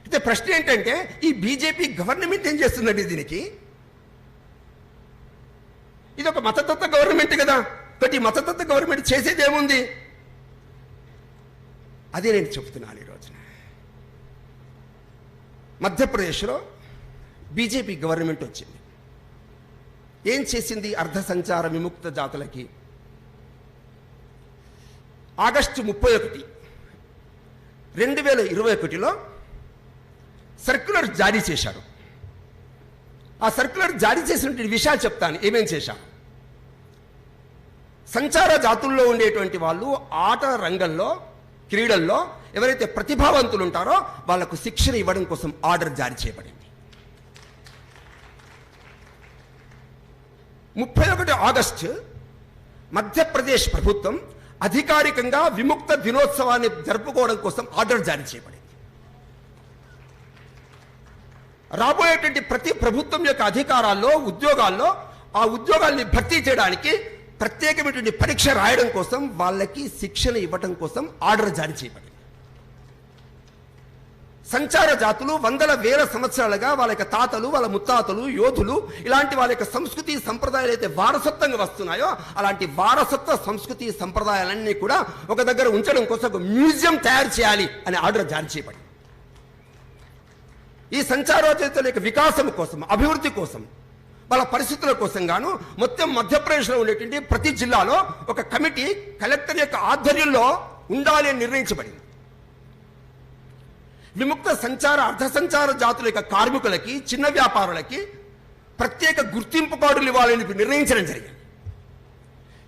అయితే ప్రశ్న ఏంటంటే ఈ బీజేపీ గవర్నమెంట్ ఏం చేస్తుందండి దీనికి? ఇది ఒక మతతత్వ గవర్నమెంట్ కదా. కాబట్టి మతతత్వ గవర్నమెంట్ చేసేది ఏముంది? అదే నేను చెప్తున్నాను ఈరోజున. మధ్యప్రదేశ్లో బీజేపీ గవర్నమెంట్ వచ్చింది. ఏం చేసింది అర్ధ సంచార విముక్త జాతులకి? ఆగస్టు 31, 2021లో సర్క్యులర్ జారీ చేశారు. ఆ సర్క్యులర్ జారీ చేసినటువంటి విషయాలు చెప్తాను ఏమేం చేశారు. సంచార జాతుల్లో ఉండేటువంటి వాళ్ళు ఆట రంగంలో, క్రీడల్లో ఎవరైతే ప్రతిభావంతులు ఉంటారో వాళ్లకు శిక్షణ ఇవ్వడం కోసం ఆర్డర్ జారీ చేయబడింది. 31 ఆగస్టు మధ్యప్రదేశ్ ప్రభుత్వం అధికారికంగా విముక్త దినోత్సవాన్ని జరుపుకోవడం కోసం ఆర్డర్ జారీ చేయబడింది. రాబోయేటువంటి ప్రతి ప్రభుత్వం యొక్క అధికారాల్లో, ఉద్యోగాల్లో ఆ ఉద్యోగాల్ని భర్తీ చేయడానికి ప్రత్యేకమైనటువంటి పరీక్ష రాయడం కోసం, వాళ్ళకి శిక్షణ ఇవ్వడం కోసం ఆర్డర్ జారీ చేయబడింది. సంచార జాతులు వందల వేల సంవత్సరాలుగా వాళ్ళ యొక్క తాతలు, వాళ్ళ ముత్తాతలు, యోధులు ఇలాంటి వాళ్ళ యొక్క సంస్కృతి సంప్రదాయాలు అయితే వారసత్వంగా వస్తున్నాయో అలాంటి వారసత్వ సంస్కృతి సంప్రదాయాలన్నీ కూడా ఒక దగ్గర ఉంచడం కోసం ఒక మ్యూజియం తయారు చేయాలి అనే ఆర్డర్ జారీ చేయబడింది. ఈ సంచార జాతుల యొక్క వికాసం కోసం, అభివృద్ధి కోసం, వాళ్ళ పరిస్థితుల కోసం గాను మొత్తం మధ్యప్రదేశ్లో ఉండేటువంటి ప్రతి జిల్లాలో ఒక కమిటీ కలెక్టర్ యొక్క ఆధ్వర్యంలో ఉండాలి అని నిర్ణయించబడింది. విముక్త సంచార అర్ధ సంచార జాతుల యొక్క కార్మికులకి, చిన్న వ్యాపారులకి ప్రత్యేక గుర్తింపు కార్డులు ఇవ్వాలని నిర్ణయించడం జరిగింది.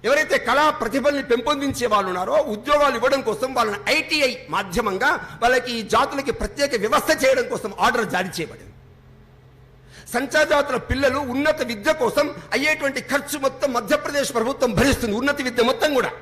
ఎవరైతే కళా ప్రతిభల్ని పెంపొందించే వాళ్ళు ఉన్నారో ఉద్యోగాలు ఇవ్వడం కోసం వాళ్ళని ఐటీఐ మాధ్యమంగా వాళ్ళకి ఈ జాతులకి ప్రత్యేక వ్యవస్థ చేయడం కోసం ఆర్డర్ జారీ చేయబడింది. సంచార జాతుల పిల్లలు ఉన్నత విద్య కోసం అయ్యేటువంటి ఖర్చు మొత్తం మధ్యప్రదేశ్ ప్రభుత్వం భరిస్తుంది. ఉన్నత విద్య మొత్తం కూడా.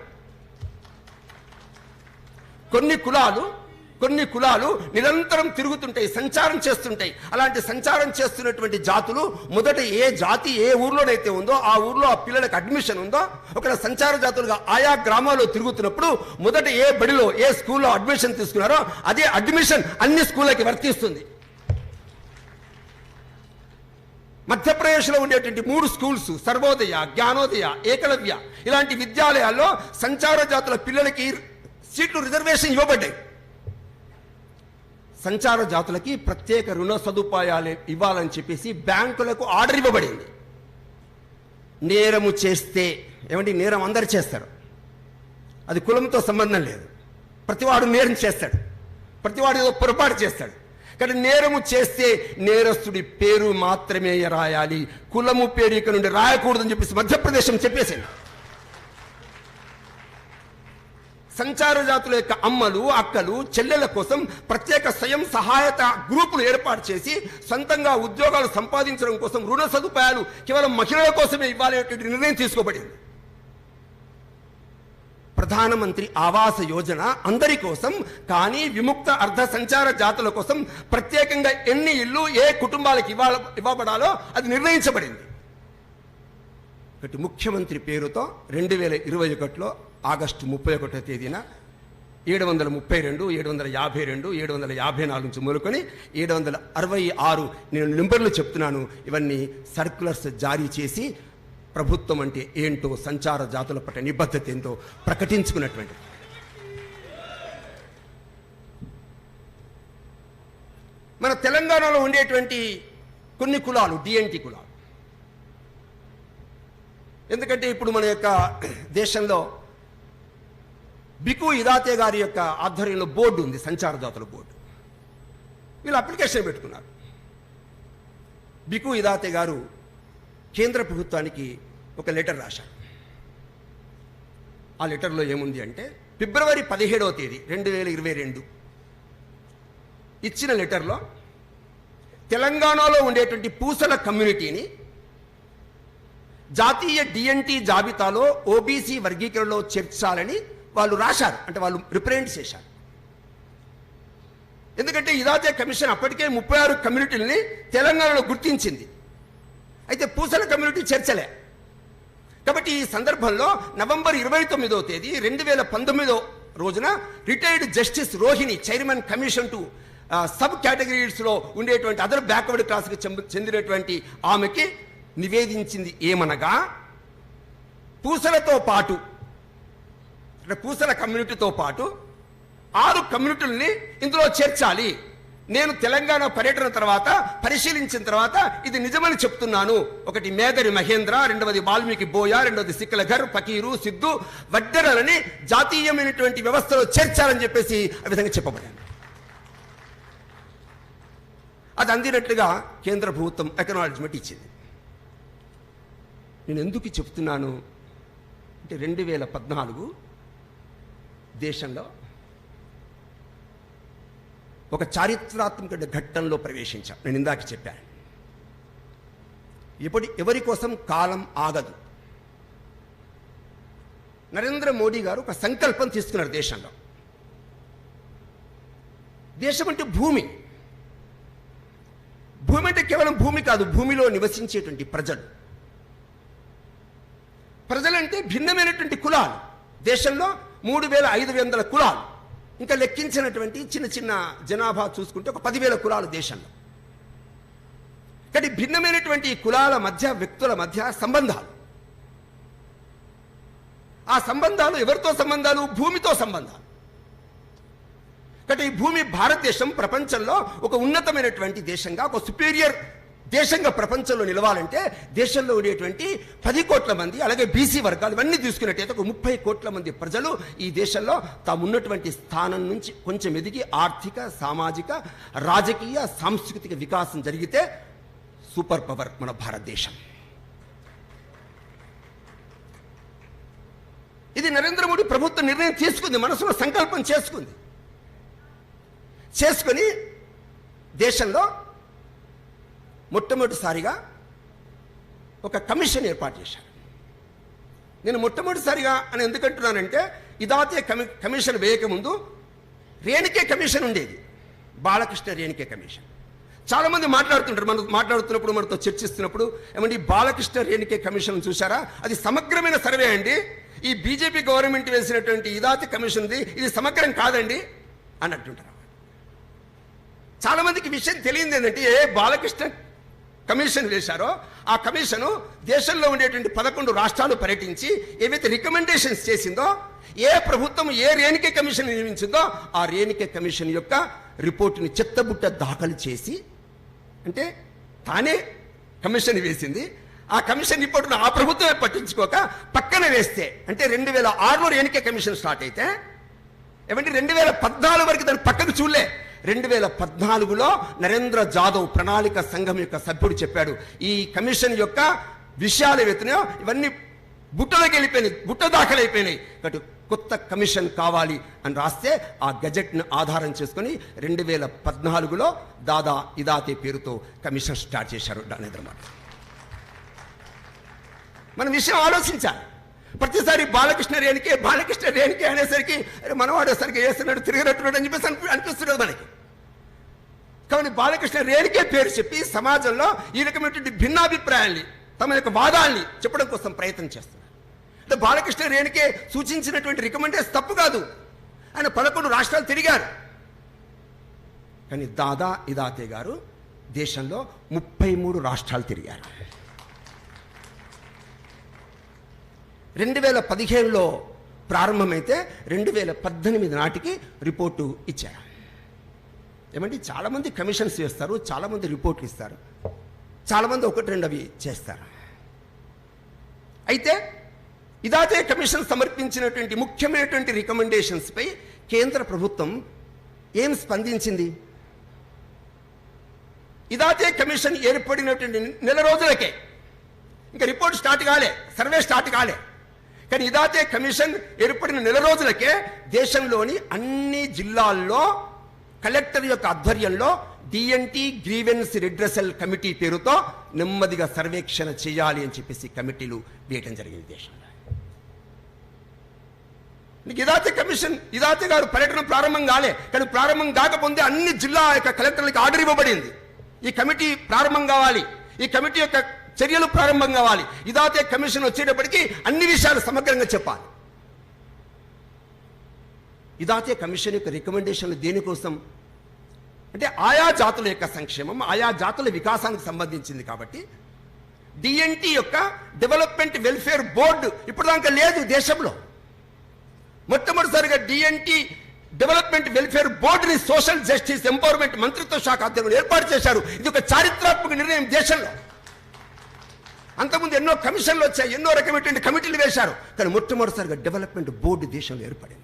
కొన్ని కులాలు నిరంతరం తిరుగుతుంటాయి, సంచారం చేస్తుంటాయి. అలాంటి సంచారం చేస్తున్నటువంటి జాతులు మొదట ఏ జాతి ఏ ఊర్లోనైతే ఉందో ఆ ఊర్లో ఆ పిల్లలకు అడ్మిషన్ ఉందో, ఒకవేళ సంచార జాతులుగా ఆయా గ్రామాల్లో తిరుగుతున్నప్పుడు మొదట ఏ బడిలో ఏ స్కూల్లో అడ్మిషన్ తీసుకున్నారో అదే అడ్మిషన్ అన్ని స్కూళ్ళకి వర్తిస్తుంది. మధ్యప్రదేశ్లో ఉండేటువంటి 3 స్కూల్స్ సర్వోదయ, జ్ఞానోదయ, ఏకలవ్య ఇలాంటి విద్యాలయాల్లో సంచార జాతుల పిల్లలకి సీట్లు రిజర్వేషన్ ఇవ్వబడ్డాయి. సంచార జాతులకి ప్రత్యేక రుణ సదుపాయాలు ఇవ్వాలని చెప్పేసి బ్యాంకులకు ఆర్డర్ ఇవ్వబడింది. నేరము చేస్తే ఏమంటే నేరం అందరు చేస్తారు, అది కులంతో సంబంధం లేదు. ప్రతివాడు నేరం చేస్తాడు, ప్రతివాడు ఏదో పొరపాటు చేస్తాడు. కానీ నేరము చేస్తే నేరస్తుడి పేరు మాత్రమే రాయాలి, కులము పేరు ఇక్కడ నుండి రాయకూడదని చెప్పేసి మధ్యప్రదేశం చెప్పేసింది. సంచార జాతుల యొక్క అమ్మలు, అక్కలు, చెల్లెల కోసం ప్రత్యేక స్వయం సహాయత గ్రూపులు ఏర్పాటు చేసి సొంతంగా ఉద్యోగాలు సంపాదించడం కోసం రుణ సదుపాయాలు కేవలం మహిళల కోసమే ఇవ్వాలనేటువంటి నిర్ణయం తీసుకోబడింది. ప్రధానమంత్రి ఆవాస యోజన అందరి కోసం, కానీ విముక్త అర్ధ సంచార జాతుల కోసం ప్రత్యేకంగా ఎన్ని ఇళ్ళు ఏ కుటుంబాలకు ఇవ్వబడాలో అది నిర్ణయించబడింది. ఒకటి ముఖ్యమంత్రి పేరుతో 2021లో ఆగస్టు 31వ తేదీన 732, 752, 754 నుంచి మొదలుకొని 766 నేను నెంబర్లు చెప్తున్నాను. ఇవన్నీ సర్క్యులర్స్ జారీ చేసి ప్రభుత్వం అంటే ఏంటో, సంచార జాతుల పట్ల నిబద్ధత ఏంటో ప్రకటించుకున్నటువంటి. మన తెలంగాణలో ఉండేటువంటి కొన్ని కులాలు డిఎన్టీ కులాలు. ఎందుకంటే ఇప్పుడు మన యొక్క దేశంలో బికు ఇదాతే గారి యొక్క ఆధ్వర్యంలో బోర్డు ఉంది, సంచార జాతుల బోర్డు. వీళ్ళు అప్లికేషన్ పెట్టుకున్నారు. బికు ఇదాతే గారు కేంద్ర ప్రభుత్వానికి ఒక లెటర్ రాశారు. ఆ లెటర్లో ఏముంది అంటే ఫిబ్రవరి 17వ తేదీ 2022 ఇచ్చిన లెటర్లో తెలంగాణలో ఉండేటువంటి పూసల కమ్యూనిటీని జాతీయ డిఎన్టీ జాబితాలో ఓబీసీ వర్గీకరణలో చేర్చాలని వాళ్ళు రాశారు. అంటే వాళ్ళు రిప్రజెంట్ చేశారు. ఎందుకంటే ఇదాతే కమిషన్ అప్పటికే 36 కమ్యూనిటీలని తెలంగాణలో గుర్తించింది. అయితే పూసల కమ్యూనిటీ చేర్చలే. కాబట్టి ఈ సందర్భంలో నవంబర్ 29వ తేదీ 2019 రోజున retired justice Rohini, chairman commission to sub కేటగిరీస్లో ఉండేటువంటి అదర్ బ్యాక్వర్డ్ క్లాస్కి చెందినటువంటి ఆమెకి నివేదించింది ఏమనగా, పూసలతో పాటు అంటే పూసల కమ్యూనిటీతో పాటు 6 కమ్యూనిటీలని ఇందులో చేర్చాలి. నేను తెలంగాణ పర్యటన తర్వాత పరిశీలించిన తర్వాత ఇది నిజమని చెప్తున్నాను. ఒకటి మేదరి మహేంద్ర, రెండవది వాల్మీకి బోయ, రెండవది సిక్కలఘర్, ఫకీరు, సిద్ధు, వడ్డెరలని జాతీయమైనటువంటి వ్యవస్థలో చేర్చాలని చెప్పేసి ఆ విధంగా చెప్పబడింది. అది అందినట్లుగా కేంద్ర ప్రభుత్వం అక్నాలెడ్జ్మెంట్ ఇచ్చింది. నేను ఎందుకు చెప్తున్నాను అంటే 2014 దేశంలో ఒక చారిత్రాత్మక ఘట్టంలో ప్రవేశించాం. నేను ఇందాక చెప్పాను, ఎవరి కోసం కాలం ఆగదు. నరేంద్ర మోడీ గారు ఒక సంకల్పం తీసుకున్నారు దేశంలో. దేశం అంటే భూమి. భూమి అంటే కేవలం భూమి కాదు, భూమిలో నివసించేటువంటి ప్రజలంటే భిన్నమైనటువంటి కులాలు. దేశంలో 3500 కులాలు. ఇంకా లెక్కించినటువంటి చిన్న చిన్న జనాభా చూసుకుంటే ఒక 10,000 కులాలు దేశంలో. కానీ భిన్నమైనటువంటి ఈ కులాల మధ్య, వ్యక్తుల మధ్య సంబంధాలు, ఆ సంబంధాలు ఎవరితో సంబంధాలు? భూమితో సంబంధాలు. కాబట్టి ఈ భూమి, భారతదేశం ప్రపంచంలో ఒక ఉన్నతమైనటువంటి దేశంగా, ఒక సుపీరియర్ దేశంగా ప్రపంచంలో నిలవాలంటే దేశంలో ఉండేటువంటి 10 కోట్ల మంది, అలాగే బీసీ వర్గాలు ఇవన్నీ తీసుకున్నట్టయితే ఒక 30 కోట్ల మంది ప్రజలు ఈ దేశంలో తాము ఉన్నటువంటి స్థానం నుంచి కొంచెం ఎదిగి ఆర్థిక, సామాజిక, రాజకీయ, సాంస్కృతిక వికాసం జరిగితే సూపర్ పవర్ మన భారతదేశం. ఇది నరేంద్ర మోడీ ప్రభుత్వం నిర్ణయం తీసుకుంది, మనసులో సంకల్పం చేసుకొని దేశంలో మొట్టమొదటిసారిగా ఒక కమిషన్ ఏర్పాటు చేశారు. నేను మొట్టమొదటిసారిగా అని ఎందుకంటున్నానంటే, ఇదాతే కమిషన్ వేయకముందు రేణుకే కమిషన్ ఉండేది, బాలకృష్ణ రేణుకే కమిషన్. చాలామంది మాట్లాడుతుంటారు, మనం మాట్లాడుతున్నప్పుడు, మనతో చర్చిస్తున్నప్పుడు, ఏమండి బాలకృష్ణ రేణుకే కమిషన్ చూసారా, అది సమగ్రమైన సర్వే అండి, ఈ బీజేపీ గవర్నమెంట్ వేసినటువంటి ఇదాతే కమిషన్ది ఇది సమగ్రం కాదండి అని అంటుంటారు. చాలామందికి విషయం తెలియదు ఏంటంటే, ఏ బాలకృష్ణ కమిషన్ వేశారో ఆ కమిషను దేశంలో ఉండేటువంటి 11 రాష్ట్రాలు పర్యటించి ఏవైతే రికమెండేషన్స్ చేసిందో, ఏ ప్రభుత్వం ఏ రేణుకే కమిషన్ నియమించిందో ఆ రేణుకే కమిషన్ యొక్క రిపోర్టుని చెత్తబుట్ట దాఖలు చేసి, అంటే తానే కమిషన్ వేసింది, ఆ కమిషన్ రిపోర్టును ఆ ప్రభుత్వమే పట్టించుకోక పక్కన వేస్తే, అంటే 2006లో రేణుకే కమిషన్ స్టార్ట్ అయితే ఏమంటే 2014 వరకు దాన్ని పక్కకు చూడలే. 2014లో నరేంద్ర జాదవ్ ప్రణాళిక సంఘం యొక్క సభ్యుడు చెప్పాడు, ఈ కమిషన్ యొక్క విషయాలు ఏవైతున్నాయో ఇవన్నీ బుట్టలోకి వెళ్ళిపోయినాయి, బుట్ట దాఖలైపోయినాయి, కాబట్టి కొత్త కమిషన్ కావాలి అని రాస్తే ఆ గజెట్ను ఆధారం చేసుకుని 2014లో దాదా ఇదాతే పేరుతో కమిషన్ స్టార్ట్ చేశారు నరేంద్ర మోడీ. మన విషయం ఆలోచించాలి. ప్రతిసారి బాలకృష్ణ రేణుకే అనేసరికి మనవాడేసరికి వేస్తున్నాడు, తిరిగినట్టున్నాడు అని చెప్పేసి అనిపిస్తున్నది మనకి. కాబట్టి బాలకృష్ణ రేణుకే పేరు చెప్పి సమాజంలో ఈ రకమైనటువంటి భిన్నాభిప్రాయాల్ని, తమ యొక్క వాదాల్ని చెప్పడం కోసం ప్రయత్నం చేస్తున్నారు. అంటే బాలకృష్ణ రేణుకే సూచించినటువంటి రికమెండేషన్ తప్పు కాదు, ఆయన 11 రాష్ట్రాలు తిరిగారు. కానీ దాదా ఇదాతే గారు దేశంలో 33 రాష్ట్రాలు తిరిగారు. 2015లో ప్రారంభమైతే 2018 నాటికి రిపోర్టు ఇచ్చారు. ఏమంటే చాలామంది కమిషన్స్ చేస్తారు, చాలామంది రిపోర్ట్లు ఇస్తారు, చాలామంది 1-2 అవి చేస్తారు. అయితే ఇదాతే కమిషన్ సమర్పించినటువంటి ముఖ్యమైనటువంటి రికమెండేషన్స్పై కేంద్ర ప్రభుత్వం ఏం స్పందించింది? ఇదాతే కమిషన్ ఏర్పడినటువంటి నెల రోజులకే, ఇంకా రిపోర్ట్ స్టార్ట్ కాలే, సర్వే స్టార్ట్ కాలే, కానీ ఇదాతే కమిషన్ ఏర్పడిన నెల రోజులకే దేశంలోని అన్ని జిల్లాల్లో కలెక్టర్ యొక్క ఆధ్వర్యంలో డిఎన్టీ గ్రీవెన్స్ రిడ్రెసల్ కమిటీ పేరుతో నెమ్మదిగా సర్వేక్షణ చేయాలి అని చెప్పేసి కమిటీలు వేయటం జరిగింది దేశంలో. ఇదాతే కమిషన్, ఇదాతే గారు పర్యటన ప్రారంభం కాలే, కానీ ప్రారంభం కాకముందే అన్ని జిల్లా యొక్క కలెక్టర్లకు ఆర్డర్ ఇవ్వబడింది, ఈ కమిటీ ప్రారంభం కావాలి, ఈ కమిటీ యొక్క చర్యలు ప్రారంభం కావాలి, ఇదాతే కమిషన్ వచ్చేటప్పటికి అన్ని విషయాలు సమగ్రంగా చెప్పాలి. ఇదాతే కమిషన్ యొక్క రికమెండేషన్లు దేనికోసం అంటే ఆయా జాతుల యొక్క సంక్షేమం, ఆయా జాతుల వికాసానికి సంబంధించింది. కాబట్టి డిఎన్టీ యొక్క డెవలప్మెంట్ వెల్ఫేర్ బోర్డు ఇప్పుడు దాకా లేదు దేశంలో. మొట్టమొదటిసారిగా డిఎన్టీ డెవలప్మెంట్ వెల్ఫేర్ బోర్డుని సోషల్ జస్టిస్ ఎంపవర్మెంట్ మంత్రిత్వ శాఖ ఆధ్వర్యంలో ఏర్పాటు చేశారు. ఇది ఒక చారిత్రాత్మక నిర్ణయం దేశంలో. అంతకుముందు ఎన్నో కమిషన్లు వచ్చాయి, ఎన్నో రకమైనటువంటి కమిటీలు వేశారు, కానీ మొట్టమొదటిసారిగా డెవలప్మెంట్ బోర్డు దేశంలో ఏర్పడింది.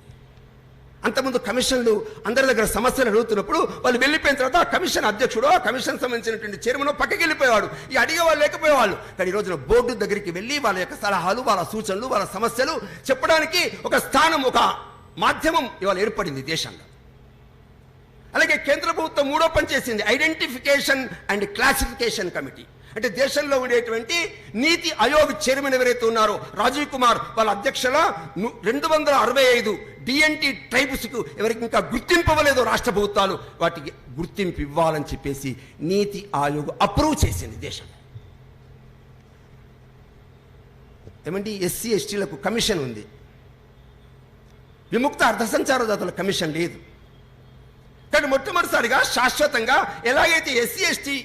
అంతకుముందు కమిషన్లు అందరి దగ్గర సమస్యలు అడుగుతున్నప్పుడు వాళ్ళు వెళ్ళిపోయిన తర్వాత ఆ కమిషన్ అధ్యక్షుడు, ఆ కమిషన్ సంబంధించినటువంటి చైర్మన్ పక్కకి వెళ్ళిపోయేవాడు, ఈ అడిగే వాళ్ళు లేకపోయేవాళ్ళు. కానీ ఈ రోజున బోర్డు దగ్గరికి వెళ్ళి వాళ్ళ యొక్క సలహాలు, వాళ్ళ సూచనలు, వాళ్ళ సమస్యలు చెప్పడానికి ఒక స్థానం, ఒక మాధ్యమం ఇవాళ ఏర్పడింది దేశంలో. అలాగే కేంద్ర ప్రభుత్వం మూడో పని చేసింది, ఐడెంటిఫికేషన్ అండ్ క్లాసిఫికేషన్ కమిటీ. అంటే దేశంలో ఉండేటువంటి నీతి ఆయోగ్ చైర్మన్ ఎవరైతే ఉన్నారో రాజీవ్ కుమార్ వాళ్ళ అధ్యక్షలో 265 డిఎన్టీ ట్రైబ్స్కు ఎవరికి ఇంకా గుర్తింపు ఇవ్వలేదో రాష్ట్ర ప్రభుత్వాలు, వాటికి గుర్తింపు ఇవ్వాలని చెప్పేసి నీతి ఆయోగ్ అప్రూవ్ చేసింది దేశంలో. ఏమంటే ఎస్సీ ఎస్టీలకు కమిషన్ ఉంది, విముక్త అర్ధసంచార జాతుల కమిషన్ లేదు. కానీ మొట్టమొదటిసారిగా శాశ్వతంగా ఎలాగైతే ఎస్సీ ఎస్టీ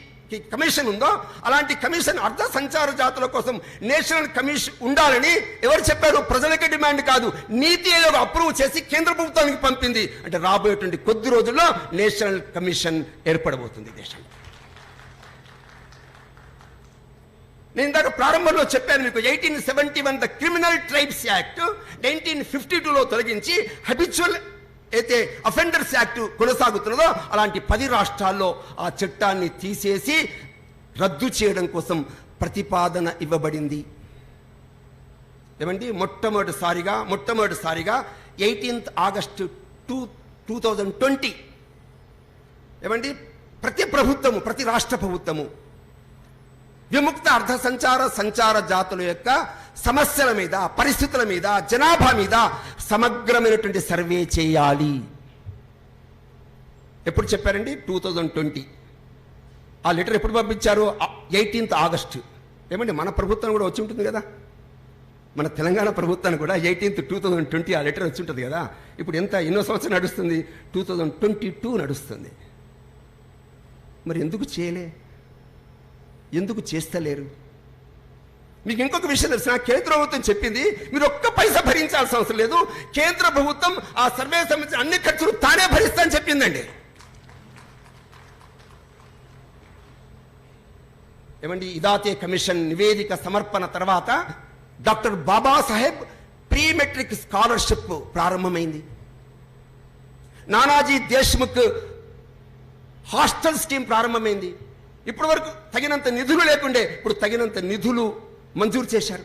కమిషన్ ఉందో అలాంటి కమిషన్ అర్ధ సంచార జాతుల కోసం నేషనల్ కమిషన్ ఉండాలని ఎవరు చెప్పారు? ప్రజలకే డిమాండ్ కాదు, నీతి ఆయోగ్ అప్రూవ్ చేసి కేంద్ర ప్రభుత్వానికి పంపింది. అంటే రాబోయేటువంటి కొద్ది రోజుల్లో నేషనల్ కమిషన్ ఏర్పడబోతుంది దేశంలో. నేను ఇందాక ప్రారంభంలో చెప్పాను మీకు, 1871 ద క్రిమినల్ ట్రైబ్స్ యాక్ట్ 1952లో తొలగించి హ్యాబిచువల్ అయితే అఫెండర్స్ యాక్ట్ కొనసాగుతున్నదో అలాంటి 10 రాష్ట్రాల్లో ఆ చట్టాన్ని తీసేసి రద్దు చేయడం కోసం ప్రతిపాదన ఇవ్వబడింది. ఏమండి, మొట్టమొదటిసారిగా 18th ఆగస్టు 2020 ఏమండి ప్రతి రాష్ట్ర ప్రభుత్వము విముక్త అర్ధ సంచార జాతుల యొక్క సమస్యల మీద, పరిస్థితుల మీద, జనాభా మీద సమగ్రమైనటువంటి సర్వే చేయాలి. ఎప్పుడు చెప్పారండి? 2020. ఆ లెటర్ ఎప్పుడు పంపించారు? 18th August. ఏమండి, మన ప్రభుత్వం కూడా వచ్చి ఉంటుంది కదా, మన తెలంగాణ ప్రభుత్వానికి కూడా 18th 2020 ఆ లెటర్ వచ్చి ఉంటుంది కదా. ఇప్పుడు ఎన్నో సంవత్సరం నడుస్తుంది? 2022 నడుస్తుంది. మరి ఎందుకు చేయలే? ఎందుకు చేస్తలేరు? మీకు ఇంకొక విషయం తెలిసిన, కేంద్ర ప్రభుత్వం చెప్పింది మీరు ఒక్క పైసా భరించాల్సిన అవసరం లేదు, కేంద్ర ప్రభుత్వం ఆ సర్వే సంబంధించిన అన్ని ఖర్చులు తానే భరిస్తా అని చెప్పిందండి. ఏమండి, ఇదాతే కమిషన్ నివేదిక సమర్పణ తర్వాత doctor Babasaheb pre matric scholarship ప్రారంభమైంది. నానాజీ దేశ్ముఖ్ హాస్టల్ స్కీమ్ ప్రారంభమైంది. ఇప్పటి వరకు తగినంత నిధులు లేకుండే, ఇప్పుడు తగినంత నిధులు మంజూరు చేశారు.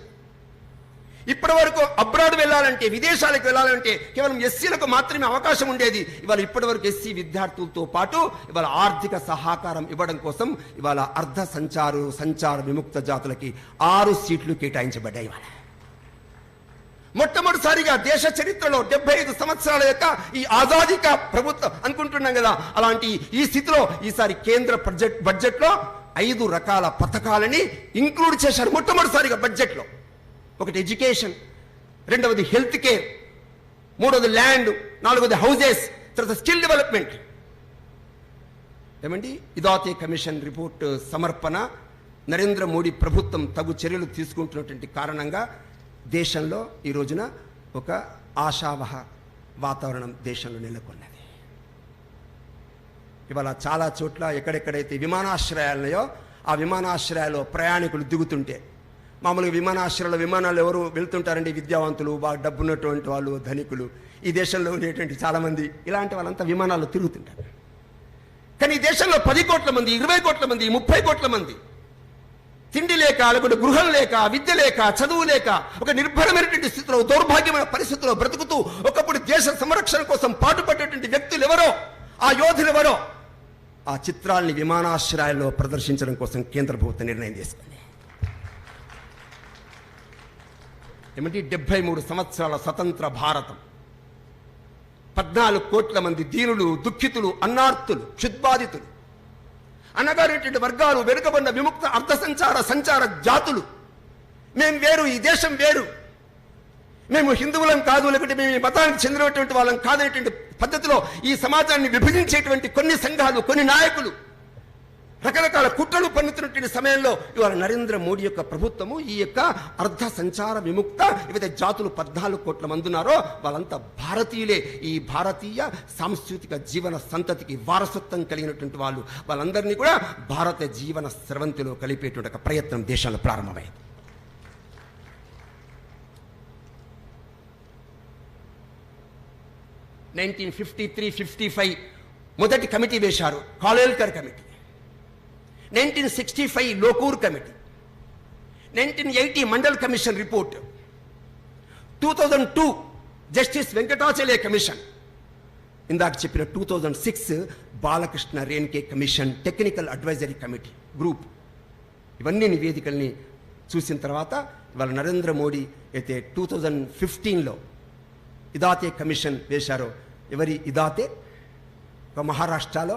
ఇప్పటి వరకు అబ్రాడ్ వెళ్ళాలంటే, విదేశాలకు వెళ్ళాలంటే కేవలం ఎస్సీలకు మాత్రమే అవకాశం ఉండేది. ఇవాళ ఇప్పటి వరకు ఎస్సీ విద్యార్థులతో పాటు ఇవాళ ఆర్థిక సహకారం ఇవ్వడం కోసం ఇవాళ అర్ధ సంచార విముక్త జాతులకి 6 సీట్లు కేటాయించబడ్డాయి. ఇవాళ మొట్టమొదటిసారిగా దేశ చరిత్రలో 75 సంవత్సరాల యొక్క ఈ ఆజాదీక ప్రభుత్వం అనుకుంటున్నాం కదా, అలాంటి ఈ స్థితిలో ఈసారి కేంద్ర బడ్జెట్లో 5 రకాల పథకాలని ఇంక్లూడ్ చేశారు మొట్టమొదటిసారిగా బడ్జెట్లో. ఒకటి ఎడ్యుకేషన్, రెండవది హెల్త్ కేర్, మూడవది ల్యాండ్, నాలుగవది హౌజెస్, తర్వాత స్కిల్ డెవలప్మెంట్. ఏమండి, ఇదాతే కమిషన్ రిపోర్ట్ సమర్పణ నరేంద్ర మోడీ ప్రభుత్వం తగు చర్యలు తీసుకుంటున్నటువంటి కారణంగా దేశంలో ఈ రోజున ఒక ఆశావహ వాతావరణం దేశంలో నెలకొన్నది. ఇవాళ చాలా చోట్ల ఎక్కడెక్కడైతే విమానాశ్రయాలున్నాయో ఆ విమానాశ్రయాల్లో ప్రయాణికులు దిగుతుంటే, మామూలుగా విమానాలు ఎవరు వెళ్తుంటారండి? విద్యావంతులు, బాగా డబ్బున్నటువంటి వాళ్ళు, ధనికులు. ఈ దేశంలో ఉండేటువంటి చాలామంది ఇలాంటి వాళ్ళంతా విమానాల్లో తిరుగుతుంటారు. కానీ ఈ దేశంలో 10 కోట్ల మంది, 20 కోట్ల మంది, 30 కోట్ల మంది తిండి లేక, లేకుంటే గృహం లేక, విద్య లేక, చదువు లేక ఒక నిర్భరమైనటువంటి స్థితిలో, దౌర్భాగ్యమైన పరిస్థితుల్లో బ్రతుకుతూ ఒకప్పుడు దేశ సంరక్షణ కోసం పాటుపడేటువంటి వ్యక్తులు ఎవరో, ఆ యోధులు ఎవరో, ఆ చిత్రాల్ని విమానాశ్రయాల్లో ప్రదర్శించడం కోసం కేంద్ర ప్రభుత్వం నిర్ణయం తీసుకుంది. ఏమంటే 73 సంవత్సరాల స్వతంత్ర భారతం, 14 కోట్ల మంది దీనులు, దుఃఖితులు, అన్నార్తులు, క్షుద్బాధితులు, అనగానేటువంటి వర్గాలు, వెనుకబడిన విముక్త అర్ధ సంచార జాతులు. మేము వేరు, ఈ దేశం వేరు, మేము హిందువులం కాదు, లేకుంటే మేము ఈ మతానికి చెందినటువంటి వాళ్ళం కాదనేటువంటి పద్ధతిలో ఈ సమాజాన్ని విభజించేటువంటి కొన్ని సంఘాలు, కొన్ని నాయకులు రకరకాల కుట్రలు పన్నుతున్నటువంటి సమయంలో ఇవాళ నరేంద్ర మోడీ యొక్క ప్రభుత్వము ఈ యొక్క అర్ధ సంచార విముక్త ఏవైతే జాతులు 14 కోట్ల మంది ఉన్నారో వాళ్ళంతా భారతీయులే. ఈ భారతీయ సాంస్కృతిక జీవన సంతతికి వారసత్వం కలిగినటువంటి వాళ్ళు, వాళ్ళందరినీ కూడా భారత జీవన స్రవంతిలో కలిపేటువంటి ఒక ప్రయత్నం దేశంలో ప్రారంభమైంది. (1953-55) మొదటి కమిటీ వేశారు, Kalelkar committee. 1965 Lokur committee, 1980 Mandal commission report, 2002 justice Venkatachaliah commission, ఇందాక చెప్పిన 2006 Balakrishna Renke commission technical advisory committee group. ఇవన్నీ నివేదికల్ని చూసిన తర్వాత ఇవాళ నరేంద్ర మోడీ అయితే 2015లో ఇదాతే కమిషన్ వేశారో, ఎవరి ఇదాతే? ఒక మహారాష్ట్రలో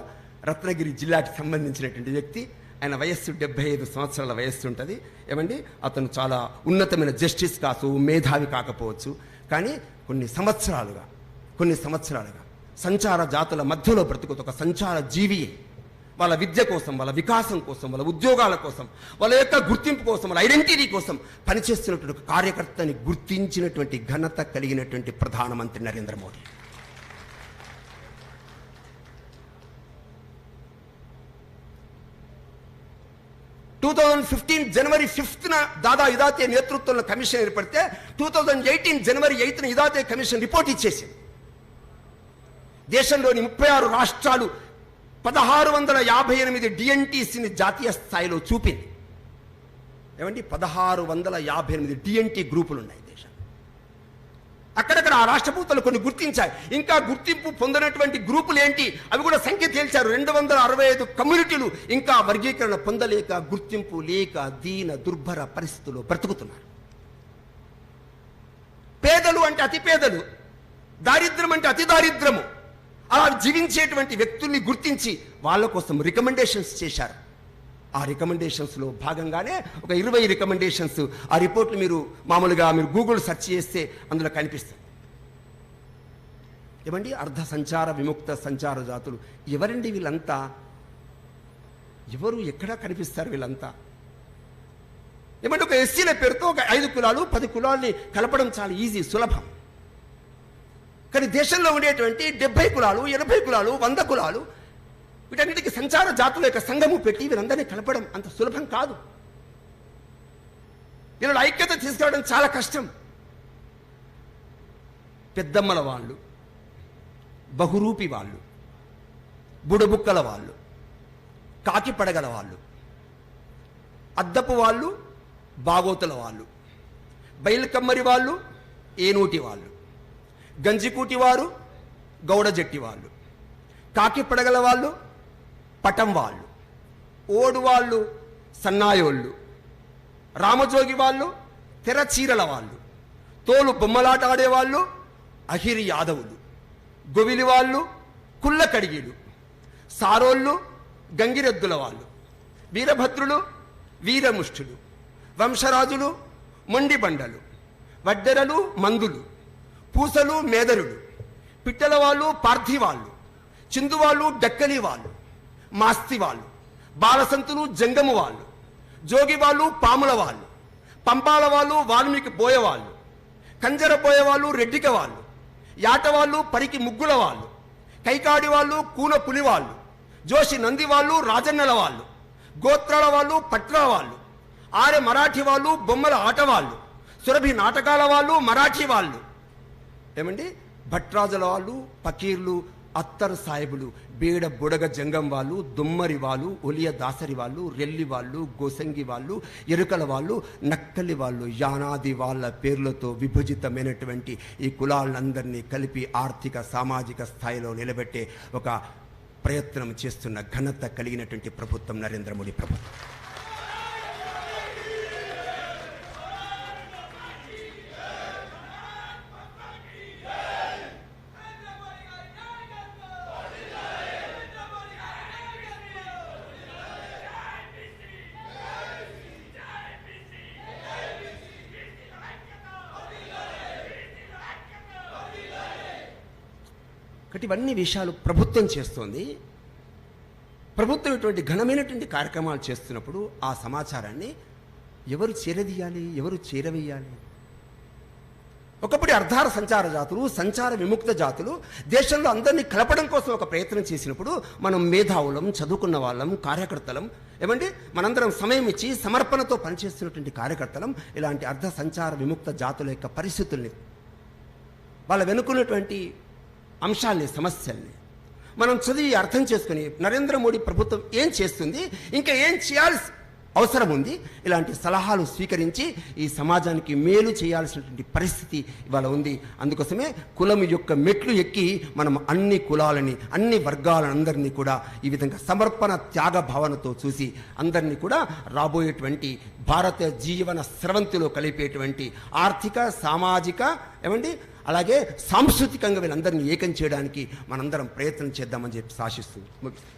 రత్నగిరి జిల్లాకి సంబంధించినటువంటి వ్యక్తి. ఆయన వయస్సు 75 సంవత్సరాల వయస్సు ఉంటుంది. ఏమండి, అతను చాలా ఉన్నతమైన జస్టిస్ కాదు, మేధావి కాకపోవచ్చు, కానీ కొన్ని సంవత్సరాలుగా సంచార జాతుల మధ్యలో బ్రతుకుతూ ఒక సంచార జీవియే వాళ్ళ విద్య కోసం, వాళ్ళ వికాసం కోసం, వాళ్ళ ఉద్యోగాల కోసం, వాళ్ళ యొక్క గుర్తింపు కోసం, వాళ్ళ ఐడెంటిటీ కోసం పనిచేస్తున్నటువంటి ఒక కార్యకర్తని గుర్తించినటువంటి ఘనత కలిగినటువంటి ప్రధానమంత్రి నరేంద్ర మోడీ. జనవరి 5న దాదా ఇదాతే నేతృత్వంలో కమిషన్ ఏర్పడితే 2018 జనవరి 8న ఇదాతే కమిషన్ రిపోర్ట్ ఇచ్చేసింది. దేశంలోని 36 రాష్ట్రాలు 1658 డిఎన్టీసీని జాతీయ స్థాయిలో చూపింది. ఏమండి, 1658 డిఎన్టీ గ్రూపులు ఉన్నాయి దేశంలో. అక్కడక్కడ ఆ రాష్ట్రపూతలు కొన్ని గుర్తించాయి. ఇంకా గుర్తింపు పొందినటువంటి గ్రూపులు ఏంటి అవి కూడా సంఖ్య తేల్చారు. 265 కమ్యూనిటీలు ఇంకా వర్గీకరణ పొందలేక, గుర్తింపు లేక దీన దుర్భర పరిస్థితుల్లో బ్రతుకుతున్నారు. పేదలు అంటే అతి పేదలు, దారిద్ర్యం అంటే అతి దారిద్రము, అలా జీవించేటువంటి వ్యక్తుల్ని గుర్తించి వాళ్ళ కోసం రికమెండేషన్స్ చేశారు. ఆ రికమెండేషన్స్లో భాగంగానే ఒక 20 రికమెండేషన్స్, ఆ రిపోర్ట్లు మీరు మామూలుగా గూగుల్ సెర్చ్ చేస్తే అందులో కనిపిస్తుంది. ఏమండి, అర్ధ సంచార విముక్త సంచార జాతులు ఎవరండి వీళ్ళంతా? ఎవరు ఎక్కడ కనిపిస్తారు వీళ్ళంతా? ఏమంటే ఒక ఎస్సీల పేరుతో ఒక 5 కులాలు 10 కులాల్ని కలపడం చాలా ఈజీ, సులభం. కానీ దేశంలో ఉండేటువంటి 70 కులాలు 80 కులాలు 100 కులాలు వీటన్నిటికీ సంచార జాతుల యొక్క సంఘము పెట్టి వీరందరినీ కలపడం అంత సులభం కాదు. వీళ్ళ ఐక్యత తీసుకురావడం చాలా కష్టం. పెద్దమ్మల వాళ్ళు, బహురూపి వాళ్ళు, బుడబుక్కల వాళ్ళు, కాకి పడగల వాళ్ళు, అద్దపు వాళ్ళు, బాగోతుల వాళ్ళు, బయలుకమ్మరి వాళ్ళు, ఏనూటి వాళ్ళు, గంజికూటి వారు, గౌడ జట్టి వాళ్ళు, కాకి పడగల వాళ్ళు, పటం వాళ్ళు, ఓడు వాళ్ళు, సన్నాయోళ్ళు, రామజోగి వాళ్ళు, తెరచీరల వాళ్ళు, తోలు బొమ్మలాట ఆడేవాళ్ళు, అహిరి యాదవులు, గొవిలి వాళ్ళు, కుళ్ళ కడిగిలు, సారోళ్ళు, గంగిరెద్దుల వాళ్ళు, వీరభద్రులు, వీరముష్ఠులు, వంశరాజులు, మొండి బండలు, వడ్డెరలు, మందులు, పూసలు, మేదరులు, పిట్టల వాళ్ళు, పార్థి వాళ్ళు, చిందు వాళ్ళు, డక్కలి వాళ్ళు, మాస్తి వాళ్ళు, బాలసంతులు, జంగము వాళ్ళు, జోగి వాళ్ళు, పాముల వాళ్ళు, పంపాల వాళ్ళు, వాల్మీకి బోయ వాళ్ళు, కంజర బోయ వాళ్ళు, రెడ్డిక వాళ్ళు, యాట వాళ్ళు, పరికి ముగ్గుల వాళ్ళు, కైకాడి వాళ్ళు, కూన పులి వాళ్ళు, జోషి నంది వాళ్ళు, రాజన్నల వాళ్ళు, గోత్రాల వాళ్ళు, పట్ల వాళ్ళు, ఆర్య మరాఠీ వాళ్ళు, బొమ్మల ఆట వాళ్ళు, సురభి నాటకాల వాళ్ళు, మరాఠీ వాళ్ళు, ఏమండి భట్రాజుల వాళ్ళు, పకీర్లు, అత్తరు సాయిబులు, బేడ బుడగ జంగం వాళ్ళు, దుమ్మరి వాళ్ళు, ఒలియ దాసరి వాళ్ళు, రెల్లి వాళ్ళు, గోసంగి వాళ్ళు, ఎరుకల వాళ్ళు, నక్కలి వాళ్ళు, యానాది వాళ్ళ పేర్లతో విభజితమైనటువంటి ఈ కులాలందరినీ కలిపి ఆర్థిక సామాజిక స్థాయిలో నిలబెట్టే ఒక ప్రయత్నం చేస్తున్న ఘనత కలిగినటువంటి ప్రభుత్వం నరేంద్ర మోడీ ప్రభుత్వం. కాబట్టి ఇవన్నీ విషయాలు ప్రభుత్వం చేస్తోంది. ప్రభుత్వం ఇటువంటి ఘనమైనటువంటి కార్యక్రమాలు చేస్తున్నప్పుడు ఆ సమాచారాన్ని ఎవరు చేరదీయాలి, ఎవరు చేరవేయాలి? ఒకప్పుడు అర్ధార సంచార జాతులు, సంచార విముక్త జాతులు దేశంలో అందరినీ కలపడం కోసం ఒక ప్రయత్నం చేసినప్పుడు మనం మేధావులం, చదువుకున్న వాళ్ళం, కార్యకర్తలం, ఏమండి మనందరం సమయం ఇచ్చి సమర్పణతో పనిచేస్తున్నటువంటి కార్యకర్తలం ఇలాంటి అర్ధ సంచార విముక్త జాతుల యొక్క పరిస్థితుల్ని, వాళ్ళ వెనుకున్నటువంటి అంశాల్ని, సమస్యల్ని మనం చదివి అర్థం చేసుకుని నరేంద్ర మోడీ ప్రభుత్వం ఏం చేస్తుంది, ఇంకా ఏం చేయాల్సి అవసరం ఉంది, ఇలాంటి సలహాలు స్వీకరించి ఈ సమాజానికి మేలు చేయాల్సినటువంటి పరిస్థితి ఇవాళ ఉంది. అందుకోసమే కులం యొక్క మెట్లు ఎక్కి మనం అన్ని కులాలని, అన్ని వర్గాలందరినీ కూడా ఈ విధంగా సమర్పణ త్యాగ భావనతో చూసి అందరినీ కూడా రాబోయేటువంటి భారత జీవన స్రవంతిలో కలిపేటువంటి ఆర్థిక, సామాజిక, ఏమండి అలాగే సాంస్కృతికంగా వీళ్ళందరినీ ఏకం చేయడానికి మనందరం ప్రయత్నం చేద్దామని చెప్పి ఆశిస్తూ ముగిస్తాం.